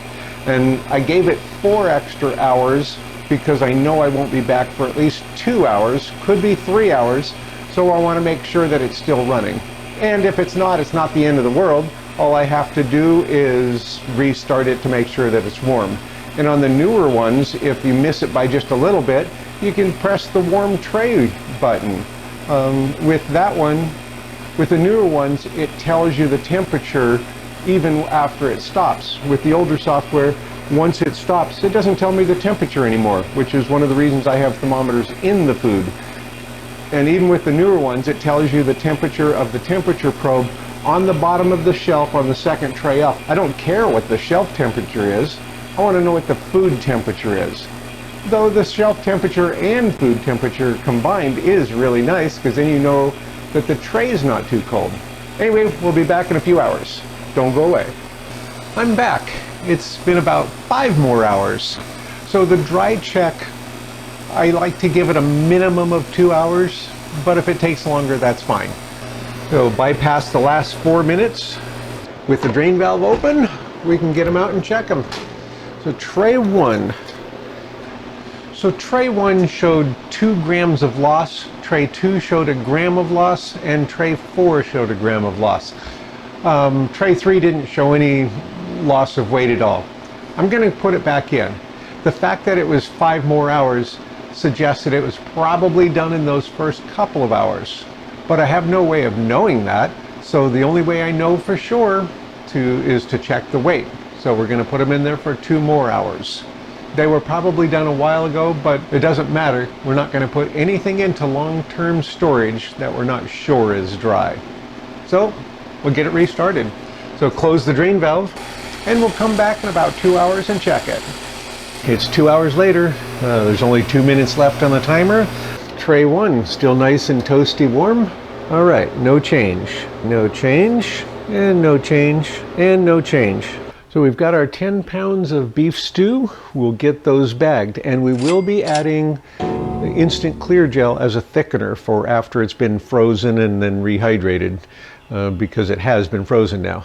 And I gave it 4 extra hours because I know I won't be back for at least 2 hours, could be 3 hours, so I want to make sure that it's still running. And if it's not the end of the world. All I have to do is restart it to make sure that it's warm. And on the newer ones, if you miss it by just a little bit, you can press the warm tray button. With that one, with the newer ones, it tells you the temperature even after it stops. With the older software, once it stops, it doesn't tell me the temperature anymore, which is one of the reasons I have thermometers in the food. And even with the newer ones, it tells you the temperature of the temperature probe on the bottom of the shelf on the second tray up. I don't care what the shelf temperature is. I want to know what the food temperature is. Though the shelf temperature and food temperature combined is really nice because then you know that the tray is not too cold. Anyway, we'll be back in a few hours. Don't go away. I'm back. It's been about 5 more hours. So the dry check, I like to give it a minimum of 2 hours, but if it takes longer, that's fine. So bypass the last 4 minutes. With the drain valve open, we can get them out and check them. So tray 1. So tray 1 showed 2 grams of loss, tray 2 showed 1 gram of loss, and tray 4 showed 1 gram of loss. Tray 3 didn't show any loss of weight at all. I'm going to put it back in. The fact that it was 5 more hours suggests that it was probably done in those first couple of hours. But I have no way of knowing that, so the only way I know for sure is to check the weight. So we're going to put them in there for 2 more hours. They were probably done a while ago, but it doesn't matter. We're not going to put anything into long-term storage that we're not sure is dry. So we'll get it restarted. So close the drain valve, and we'll come back in about 2 hours and check it. It's 2 hours later. There's only 2 minutes left on the timer. Tray 1 still nice and toasty warm. All right, no change, no change, and no change, and no change. So we've got our 10 pounds of beef stew. We'll get those bagged, and we will be adding instant clear gel as a thickener for after it's been frozen and then rehydrated, because it has been frozen now.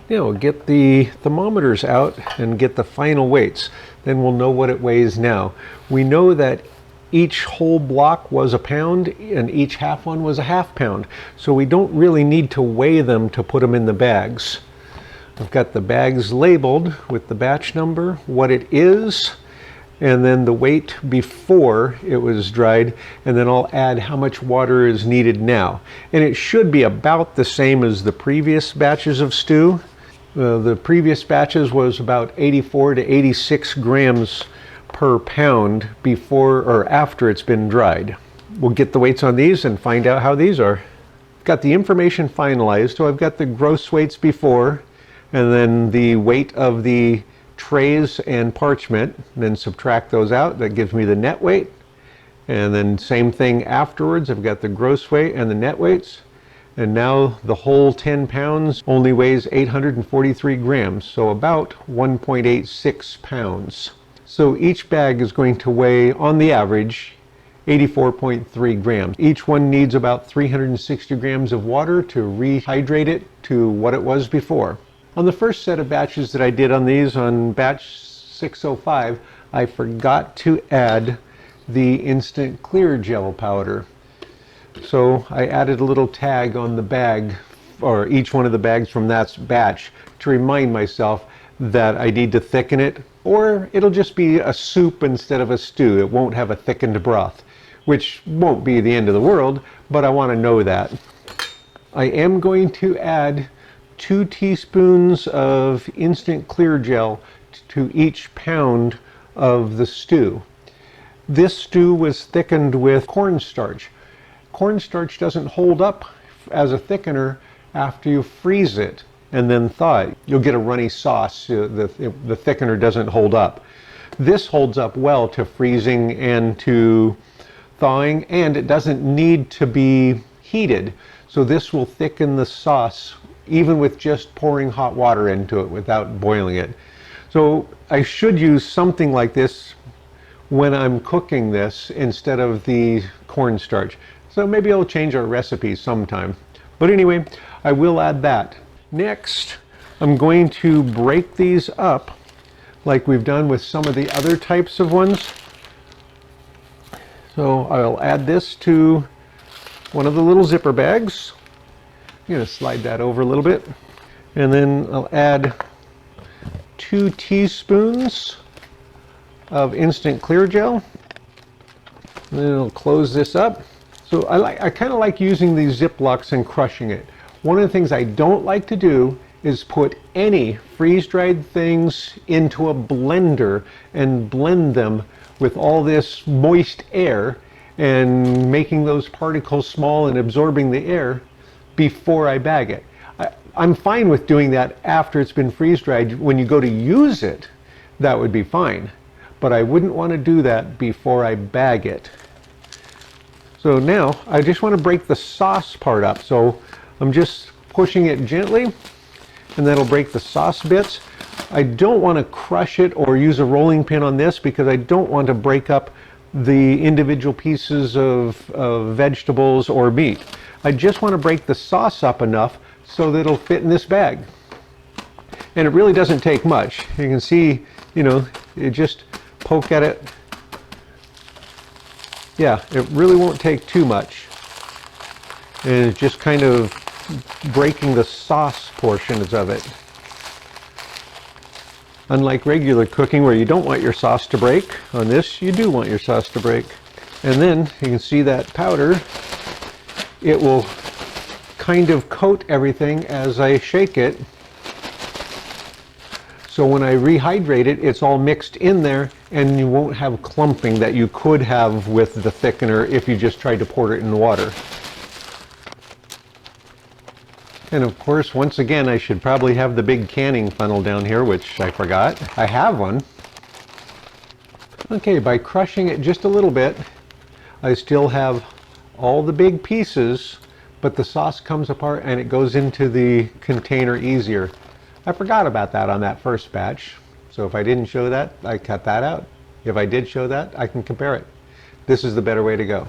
Now we'll get the thermometers out and get the final weights. Then we'll know what it weighs now. We know that each whole block was 1 pound and each half one was 1/2 pound. So we don't really need to weigh them to put them in the bags. I've got the bags labeled with the batch number, what it is, and then the weight before it was dried, and then I'll add how much water is needed now. And it should be about the same as the previous batches of stew. The previous batches was about 84 to 86 grams per pound before or after it's been dried. We'll get the weights on these and find out how these are. Got the information finalized, so I've got the gross weights before, and then the weight of the trays and parchment, then subtract those out. That gives me the net weight. And then same thing afterwards. I've got the gross weight and the net weights. And now the whole 10 pounds only weighs 843 grams, so about 1.86 pounds. So each bag is going to weigh, on the average, 84.3 grams. Each one needs about 360 grams of water to rehydrate it to what it was before. On the first set of batches that I did on these, on batch 605, I forgot to add the instant clear gel powder. So I added a little tag on the bag, or each one of the bags from that batch, to remind myself that I need to thicken it, or it'll just be a soup instead of a stew. It won't have a thickened broth, which won't be the end of the world, but I want to know that. I am going to add 2 teaspoons of instant clear gel to each pound of the stew. This stew was thickened with cornstarch. Cornstarch doesn't hold up as a thickener after you freeze it and then thaw it. You'll get a runny sauce. The thickener doesn't hold up. This holds up well to freezing and to thawing, and it doesn't need to be heated. So this will thicken the sauce even with just pouring hot water into it without boiling it. So I should use something like this when I'm cooking this instead of the cornstarch. So maybe I'll change our recipe sometime. But anyway, I will add that. Next, I'm going to break these up like we've done with some of the other types of ones. So I'll add this to one of the little zipper bags. I'm going to slide that over a little bit. And then I'll add 2 teaspoons of instant clear gel. And then I'll close this up. So I kind of like using these Ziplocs and crushing it. One of the things I don't like to do is put any freeze-dried things into a blender and blend them with all this moist air and making those particles small and absorbing the air before I bag it. I'm fine with doing that after it's been freeze-dried. When you go to use it, that would be fine. But I wouldn't want to do that before I bag it. So now I just want to break the sauce part up. So I'm just pushing it gently, and that'll break the sauce bits. I don't want to crush it or use a rolling pin on this because I don't want to break up the individual pieces of vegetables or meat. I just want to break the sauce up enough so that it'll fit in this bag. And it really doesn't take much. You can see, you just poke at it. Yeah, it really won't take too much. And it's just kind of breaking the sauce portions of it. Unlike regular cooking where you don't want your sauce to break, on this you do want your sauce to break. And then you can see that powder, it will kind of coat everything as I shake it. So when I rehydrate it, it's all mixed in there and you won't have clumping that you could have with the thickener if you just tried to pour it in water. And of course, once again, I should probably have the big canning funnel down here, which I forgot. I have one. Okay, by crushing it just a little bit, I still have all the big pieces, but the sauce comes apart and it goes into the container easier. I forgot about that on that first batch. So if I didn't show that, I cut that out. If I did show that, I can compare it. This is the better way to go.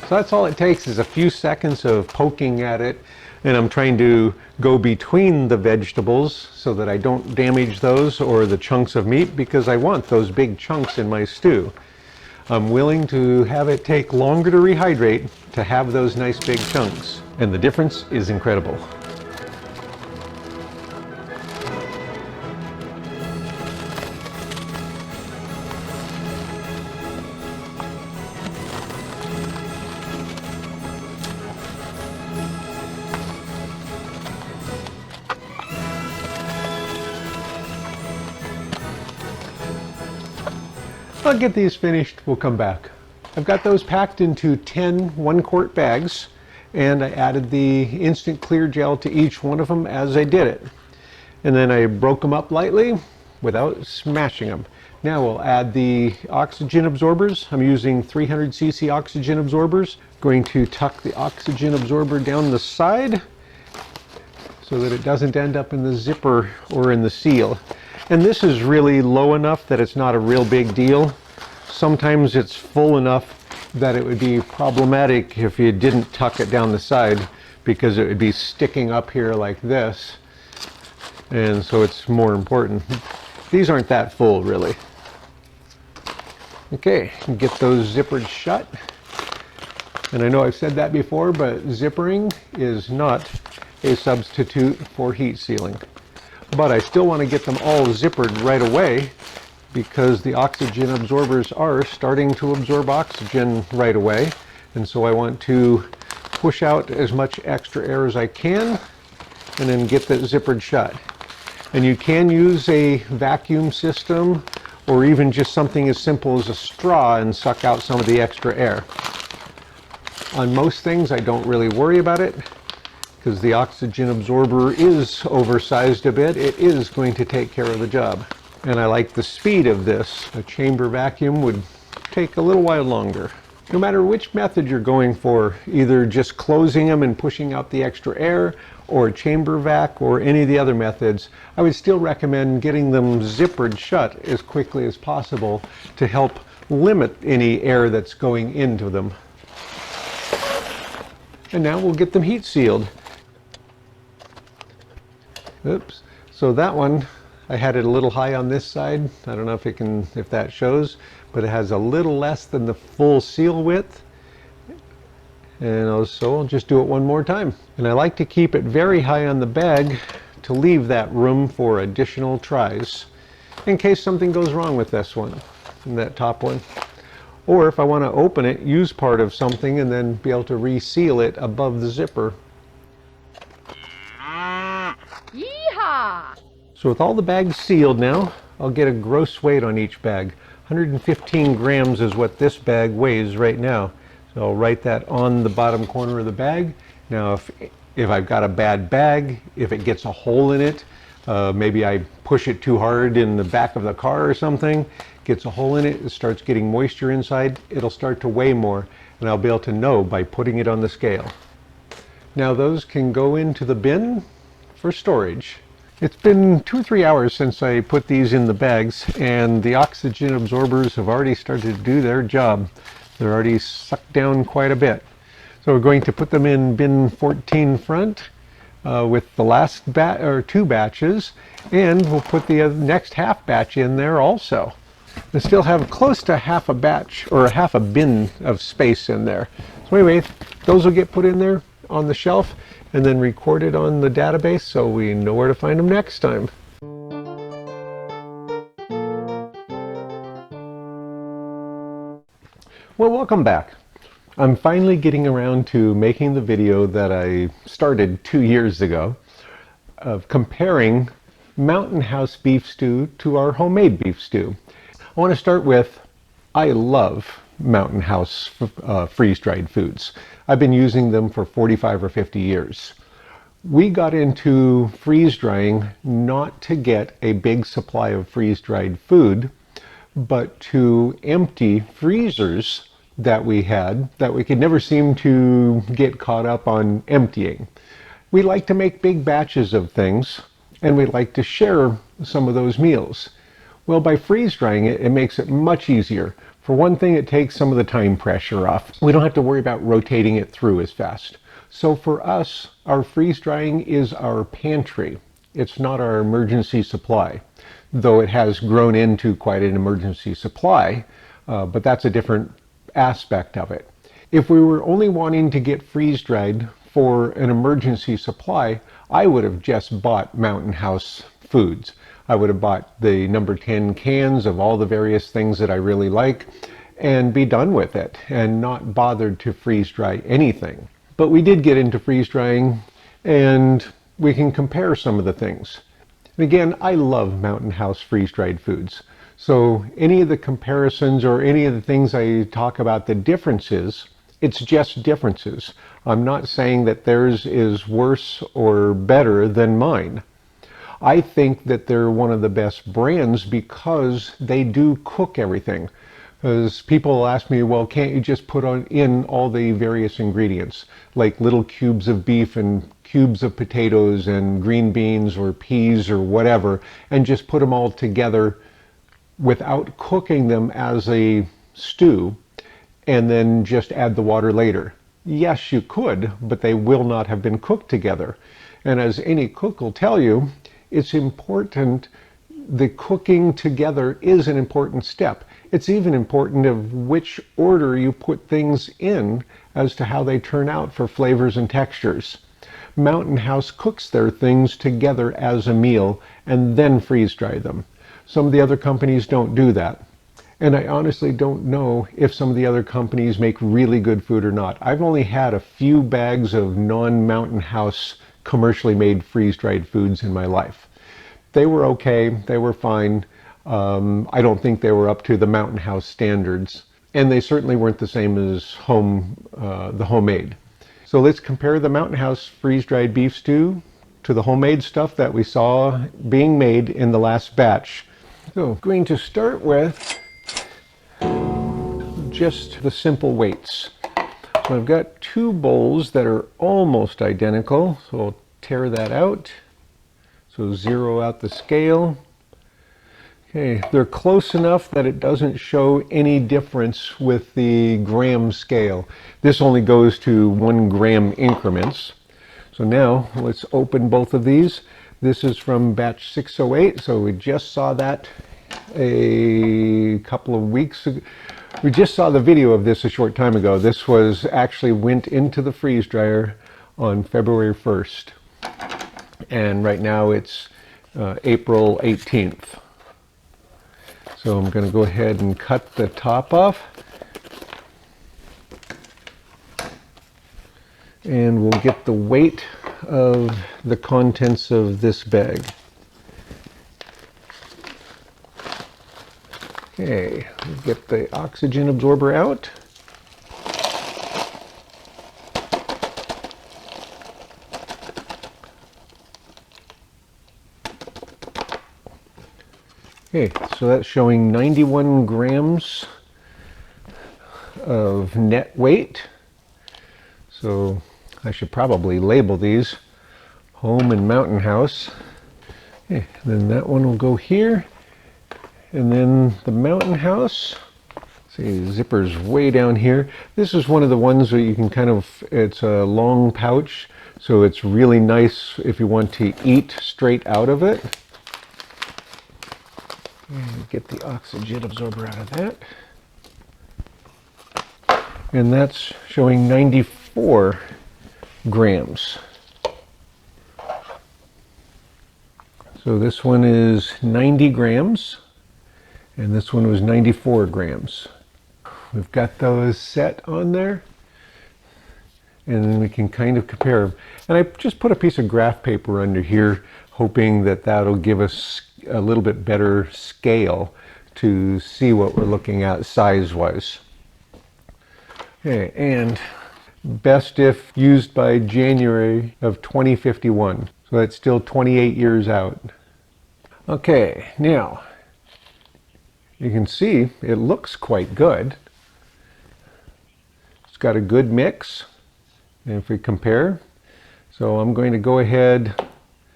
So that's all it takes is a few seconds of poking at it, and I'm trying to go between the vegetables so that I don't damage those or the chunks of meat because I want those big chunks in my stew. I'm willing to have it take longer to rehydrate to have those nice big chunks, and the difference is incredible. I'll get these finished, we'll come back. I've got those packed into 10 1-quart bags, and I added the instant clear gel to each one of them as I did it. And then I broke them up lightly without smashing them. Now we'll add the oxygen absorbers. I'm using 300cc oxygen absorbers. Going to tuck the oxygen absorber down the side so that it doesn't end up in the zipper or in the seal. And this is really low enough that it's not a real big deal. Sometimes it's full enough that it would be problematic if you didn't tuck it down the side, because it would be sticking up here like this. And so it's more important. These aren't that full, really. Okay, get those zippered shut. And I know I've said that before, but zippering is not a substitute for heat sealing. But I still want to get them all zippered right away, because the oxygen absorbers are starting to absorb oxygen right away. And so I want to push out as much extra air as I can and then get that zippered shut. And you can use a vacuum system or even just something as simple as a straw and suck out some of the extra air. On most things I don't really worry about it, because the oxygen absorber is oversized a bit. It is going to take care of the job. And I like the speed of this. A chamber vacuum would take a little while longer. No matter which method you're going for, either just closing them and pushing out the extra air, or chamber vac, or any of the other methods, I would still recommend getting them zippered shut as quickly as possible to help limit any air that's going into them. And now we'll get them heat sealed. Oops. So that one, I had it a little high on this side. I don't know if that shows, but it has a little less than the full seal width. And so I'll just do it one more time. And I like to keep it very high on the bag to leave that room for additional tries in case something goes wrong with this one and that top one. Or if I want to open it, use part of something and then be able to reseal it above the zipper. Yeehaw! So with all the bags sealed now, I'll get a gross weight on each bag. 115 grams is what this bag weighs right now. So I'll write that on the bottom corner of the bag. Now if I've got a bad bag, if it gets a hole in it, maybe I push it too hard in the back of the car or something, gets a hole in it, it starts getting moisture inside, it'll start to weigh more, and I'll be able to know by putting it on the scale. Now those can go into the bin for storage. It's been 2 or 3 hours since I put these in the bags, and the oxygen absorbers have already started to do their job. They're already sucked down quite a bit. So we're going to put them in bin 14 front with the last 2 batches, and we'll put the next half batch in there also. I still have close to half a batch or half a bin of space in there. So anyway, those will get put in there on the shelf and then recorded on the database so we know where to find them next time. Well, welcome back. I'm finally getting around to making the video that I started 2 years ago of comparing Mountain House beef stew to our homemade beef stew. I want to start with, I love Mountain House freeze-dried foods. I've been using them for 45 or 50 years. We got into freeze-drying not to get a big supply of freeze-dried food, but to empty freezers that we had that we could never seem to get caught up on emptying. We like to make big batches of things, and we like to share some of those meals. Well, by freeze-drying it, it makes it much easier. For one thing, it takes some of the time pressure off. We don't have to worry about rotating it through as fast. So for us, our freeze-drying is our pantry. It's not our emergency supply, though it has grown into quite an emergency supply, but that's a different aspect of it. If we were only wanting to get freeze-dried for an emergency supply, I would have just bought Mountain House foods. I would have bought the number 10 cans of all the various things that I really like and be done with it and not bothered to freeze dry anything. But we did get into freeze drying, and we can compare some of the things. And again, I love Mountain House freeze-dried foods. So any of the comparisons or any of the things I talk about the differences, it's just differences. I'm not saying that theirs is worse or better than mine. I think that they're one of the best brands because they do cook everything. Because people ask me, well, can't you just put in all the various ingredients, like little cubes of beef and cubes of potatoes and green beans or peas or whatever, and just put them all together without cooking them as a stew, and then just add the water later? Yes, you could, but they will not have been cooked together. And as any cook will tell you, it's important. The cooking together is an important step. It's even important of which order you put things in as to how they turn out for flavors and textures. Mountain House cooks their things together as a meal and then freeze dry them. Some of the other companies don't do that. And I honestly don't know if some of the other companies make really good food or not. I've only had a few bags of non-Mountain House commercially made freeze-dried foods in my life. They were okay, they were fine. I don't think they were up to the Mountain House standards. And they certainly weren't the same as the homemade. So let's compare the Mountain House freeze-dried beef stew to the homemade stuff that we saw being made in the last batch. So I'm going to start with just the simple weights. So I've got two bowls that are almost identical, so I'll tear that out. So zero out the scale. Okay, they're close enough that it doesn't show any difference with the gram scale. This only goes to 1 gram increments. So now let's open both of these. This is from batch 608, so we just saw that a couple of weeks ago. We just saw the video of this a short time ago. This was actually went into the freeze dryer on February 1st. And right now it's April 18th. So I'm going to go ahead and cut the top off. And we'll get the weight of the contents of this bag. Okay, we'll get the oxygen absorber out. Okay, so that's showing 91 grams of net weight. So I should probably label these Home and Mountain House. Okay, then that one will go here. And then the Mountain House, see, the zipper's way down here. This is one of the ones that you can kind of, it's a long pouch, so it's really nice if you want to eat straight out of it. And get the oxygen absorber out of that. And that's showing 94 grams. So this one is 90 grams, and this one was 94 grams. We've got those set on there, and then we can kind of compare them. And I just put a piece of graph paper under here, hoping that that'll give us a little bit better scale to see what we're looking at size-wise. Okay, and best if used by January of 2051. So that's still 28 years out. Okay, now you can see it looks quite good. It's got a good mix. And if we compare, so I'm going to go ahead,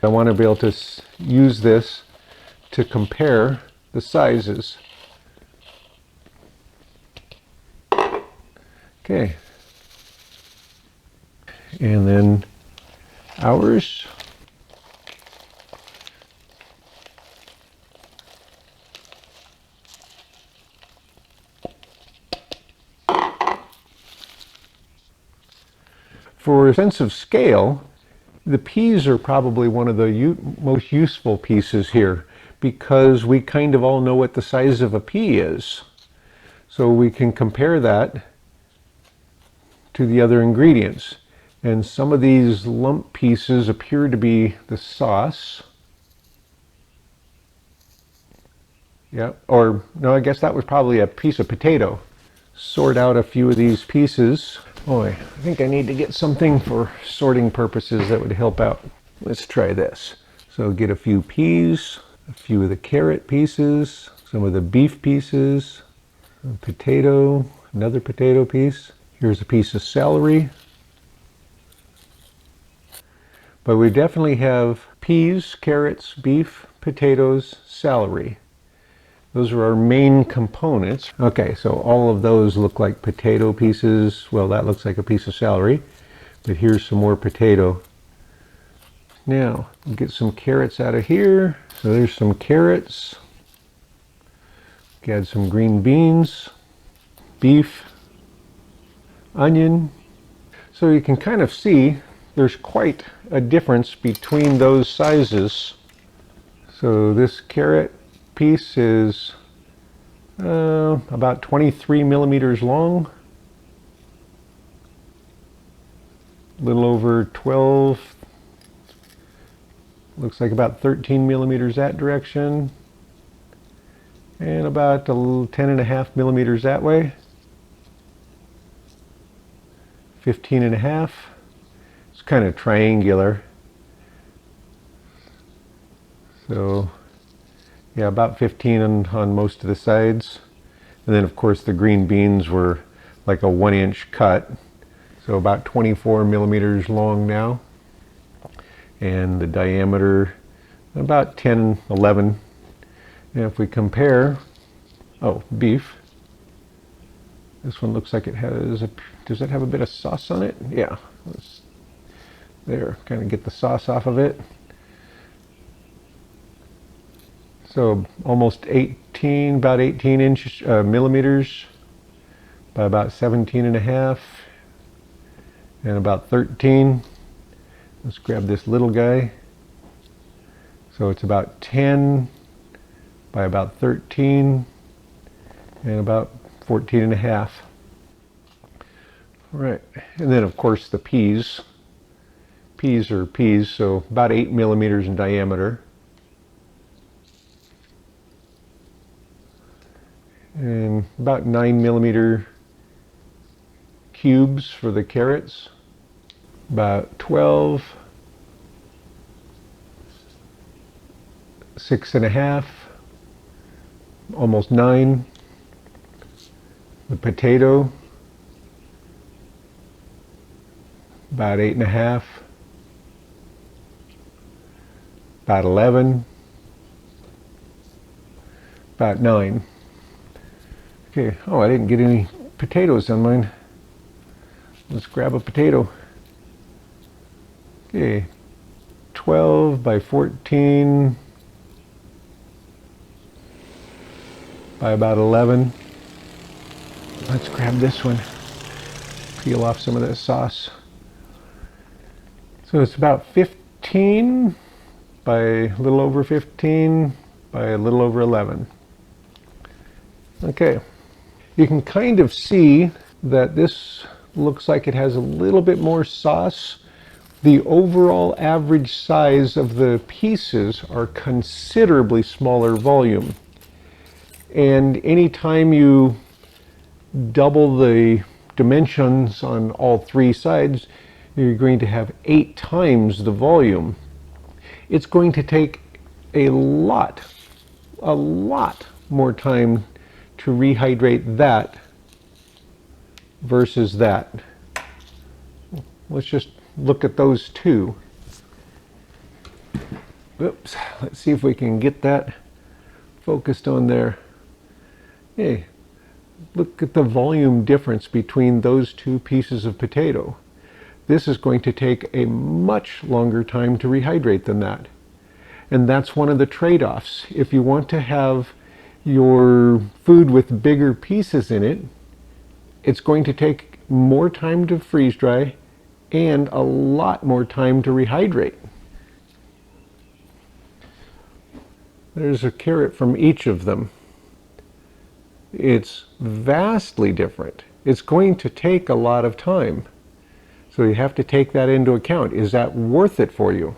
I want to be able to use this to compare the sizes. Okay. And then ours. For a sense of scale, the peas are probably one of the most useful pieces here, because we kind of all know what the size of a pea is. So we can compare that to the other ingredients. And some of these lump pieces appear to be the sauce. Yeah, or no, I guess that was probably a piece of potato. Sort out a few of these pieces. Boy, I think I need to get something for sorting purposes that would help out. Let's try this. So get a few peas, a few of the carrot pieces, some of the beef pieces, a potato, another potato piece. Here's a piece of celery. But we definitely have peas, carrots, beef, potatoes, celery. Those are our main components. Okay, so all of those look like potato pieces. Well, that looks like a piece of celery, but here's some more potato. Now, we'll get some carrots out of here. So there's some carrots. Add some green beans, beef, onion. So you can kind of see there's quite a difference between those sizes. So this carrot piece is about 23 millimeters long, a little over 12, looks like about 13 millimeters that direction, and about 10.5 millimeters that way, 15.5. It's kind of triangular. So yeah, about 15 on most of the sides. And then of course the green beans were like a 1-inch cut. So about 24 millimeters long now. And the diameter about 10, 11. And if we compare, beef. This one looks like it has does it have a bit of sauce on it? Yeah. There, kind of get the sauce off of it. So almost 18, about 18 inches, millimeters by about 17.5 and about 13. Let's grab this little guy. So it's about 10 by about 13 and about 14.5. All right, and then of course the peas. Peas are peas, so about 8 millimeters in diameter. And about 9 millimeter cubes for the carrots, about 12, 6.5, almost 9. The potato, about 8.5, about 11, about 9. Okay, I didn't get any potatoes on mine. Let's grab a potato. Okay, 12 by 14 by about 11. Let's grab this one. Peel off some of that sauce. So it's about 15 by a little over 15 by a little over 11. Okay. You can kind of see that this looks like it has a little bit more sauce. The overall average size of the pieces are considerably smaller volume. And anytime you double the dimensions on all three sides, you're going to have 8 times the volume. It's going to take a lot more time to rehydrate that versus that. Let's just look at those two. Oops, let's see if we can get that focused on there. Hey, look at the volume difference between those two pieces of potato. This is going to take a much longer time to rehydrate than that. And that's one of the trade-offs. If you want to have your food with bigger pieces in it, it's going to take more time to freeze dry and a lot more time to rehydrate. There's a carrot from each of them. It's vastly different. It's going to take a lot of time. So you have to take that into account. Is that worth it for you?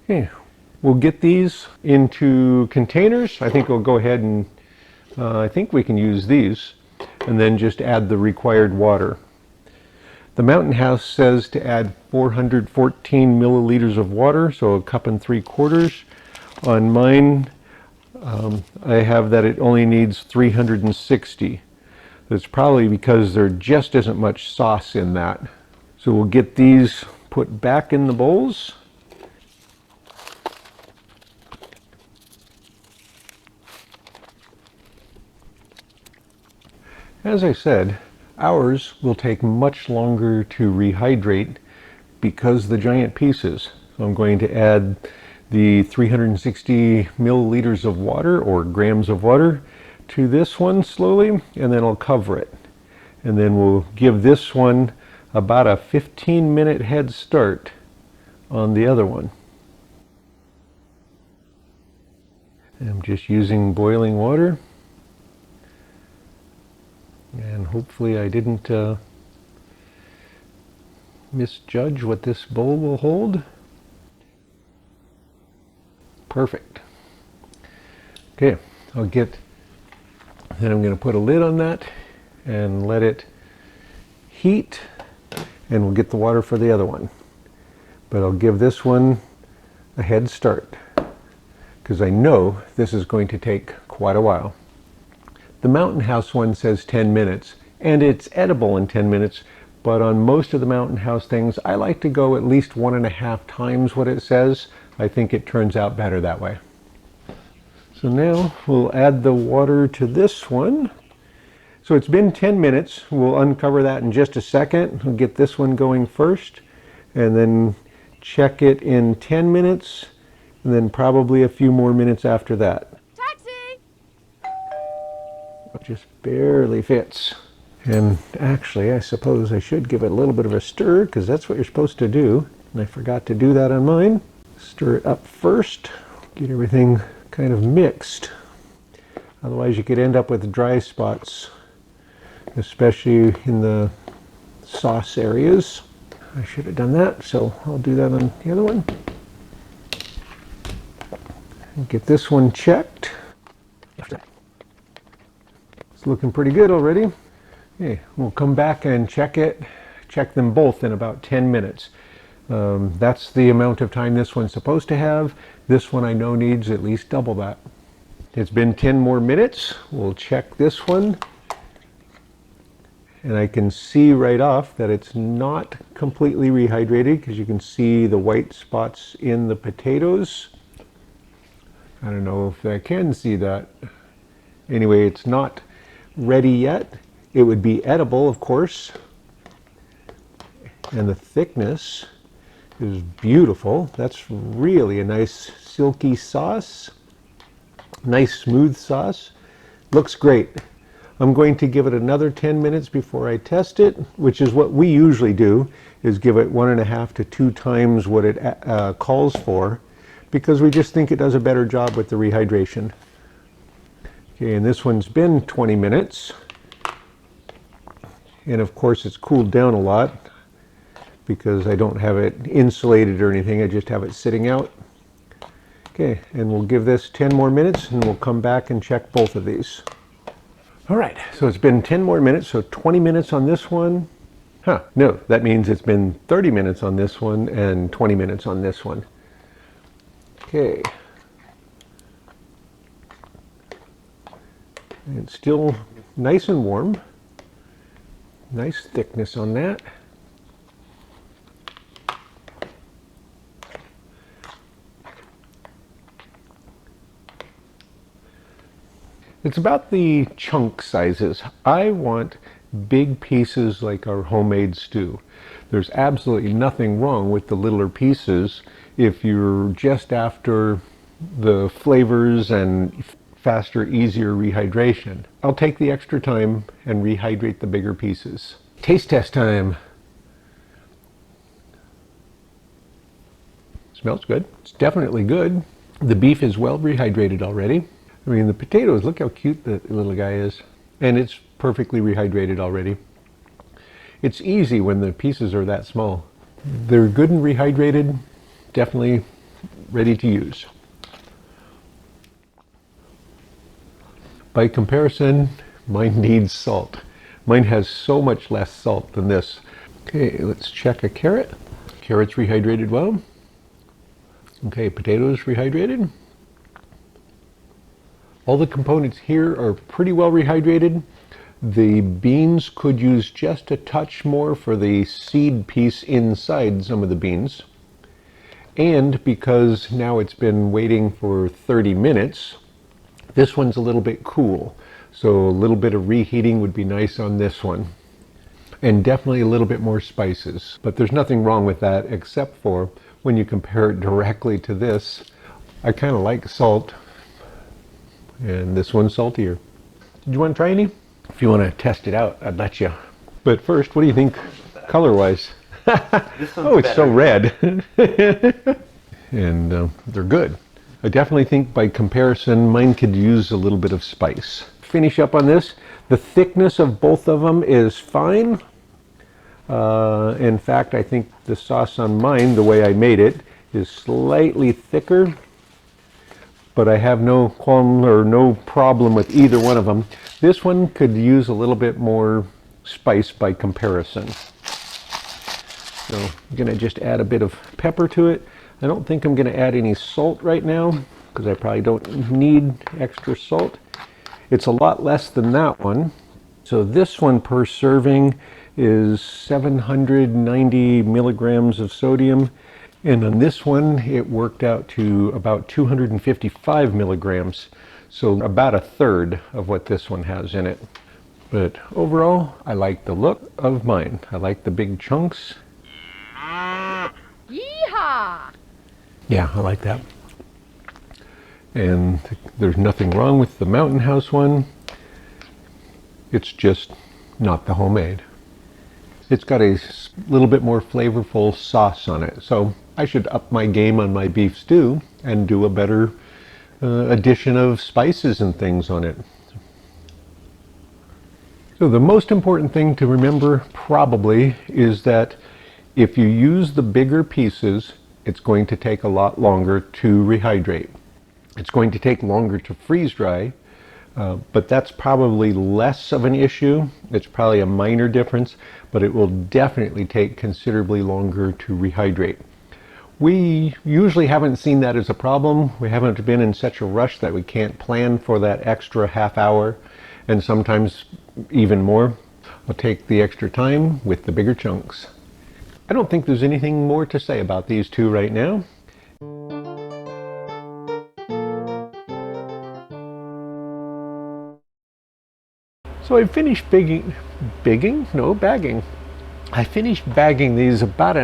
Okay, we'll get these into containers. I think we'll go ahead and I think we can use these and then just add the required water. The Mountain House says to add 414 milliliters of water, so a cup and 3/4. On mine, I have that it only needs 360. That's probably because there just isn't much sauce in that. So we'll get these put back in the bowls. As I said, ours will take much longer to rehydrate because of the giant pieces. So I'm going to add the 360 milliliters of water, or grams of water, to this one slowly, and then I'll cover it. And then we'll give this one about a 15-minute head start on the other one. And I'm just using boiling water. And hopefully I didn't misjudge what this bowl will hold. Perfect. Okay, then I'm going to put a lid on that and let it heat, and we'll get the water for the other one. But I'll give this one a head start because I know this is going to take quite a while. The Mountain House one says 10 minutes, and it's edible in 10 minutes, but on most of the Mountain House things, I like to go at least 1.5 times what it says. I think it turns out better that way. So now we'll add the water to this one. So it's been 10 minutes. We'll uncover that in just a second. We'll get this one going first, and then check it in 10 minutes, and then probably a few more minutes after that. It just barely fits. And actually, I suppose I should give it a little bit of a stir, because that's what you're supposed to do. And I forgot to do that on mine. Stir it up first, get everything kind of mixed. Otherwise you could end up with dry spots, especially in the sauce areas. I should have done that, so I'll do that on the other one. And get this one checked. It's looking pretty good already. Okay, we'll come back and check them both in about 10 minutes. That's the amount of time this one's supposed to have. This one I know needs at least double that. It's been 10 more minutes. We'll check this one. And I can see right off that it's not completely rehydrated, because you can see the white spots in the potatoes. I don't know if I can see that. Anyway, it's not ready yet. It would be edible, of course. And the thickness is beautiful. That's really a nice silky sauce. Nice smooth sauce. Looks great. I'm going to give it another 10 minutes before I test it, which is what we usually do, is give it 1.5 to 2 times what it calls for, because we just think it does a better job with the rehydration. Okay, and this one's been 20 minutes. And of course it's cooled down a lot, because I don't have it insulated or anything, I just have it sitting out. Okay, and we'll give this 10 more minutes and we'll come back and check both of these. All right, so it's been 10 more minutes, so 20 minutes on this one. No, that means it's been 30 minutes on this one and 20 minutes on this one. Okay. And it's still nice and warm. Nice thickness on that. It's about the chunk sizes. I want big pieces like our homemade stew. There's absolutely nothing wrong with the littler pieces if you're just after the flavors and faster, easier rehydration. I'll take the extra time and rehydrate the bigger pieces. Taste test time. Smells good. It's definitely good. The beef is well rehydrated already. I mean, the potatoes, look how cute the little guy is. And it's perfectly rehydrated already. It's easy when the pieces are that small. They're good and rehydrated, definitely ready to use. By comparison, mine needs salt. Mine has so much less salt than this. Okay, let's check a carrot. Carrots rehydrated well. Okay, potatoes rehydrated. All the components here are pretty well rehydrated. The beans could use just a touch more for the seed piece inside some of the beans. And because now it's been waiting for 30 minutes, this one's a little bit cool. So a little bit of reheating would be nice on this one. And definitely a little bit more spices. But there's nothing wrong with that except for when you compare it directly to this. I kind of like salt, and this one's saltier. Did you want to try any? If you want to test it out, I'd let you. But first, what do you think color-wise? Oh, it's so red. And they're good. I definitely think by comparison, mine could use a little bit of spice. Finish up on this. The thickness of both of them is fine. In fact, I think the sauce on mine, the way I made it, is slightly thicker. But I have no qualm or no problem with either one of them. This one could use a little bit more spice by comparison. So I'm going to just add a bit of pepper to it. I don't think I'm going to add any salt right now because I probably don't need extra salt. It's a lot less than that one. So this one per serving is 790 milligrams of sodium. And on this one, it worked out to about 255 milligrams. So about a third of what this one has in it. But overall, I like the look of mine. I like the big chunks. Yeehaw! Yeah, I like that. And there's nothing wrong with the Mountain House one. It's just not the homemade. It's got a little bit more flavorful sauce on it. So I should up my game on my beef stew and do a better addition of spices and things on it. So the most important thing to remember probably is that if you use the bigger pieces, it's going to take a lot longer to rehydrate. It's going to take longer to freeze dry, but that's probably less of an issue. It's probably a minor difference, but it will definitely take considerably longer to rehydrate. We usually haven't seen that as a problem. We haven't been in such a rush that we can't plan for that extra half hour, and sometimes even more. I'll take the extra time with the bigger chunks. I don't think there's anything more to say about these two right now. So I finished bagging. I finished bagging these about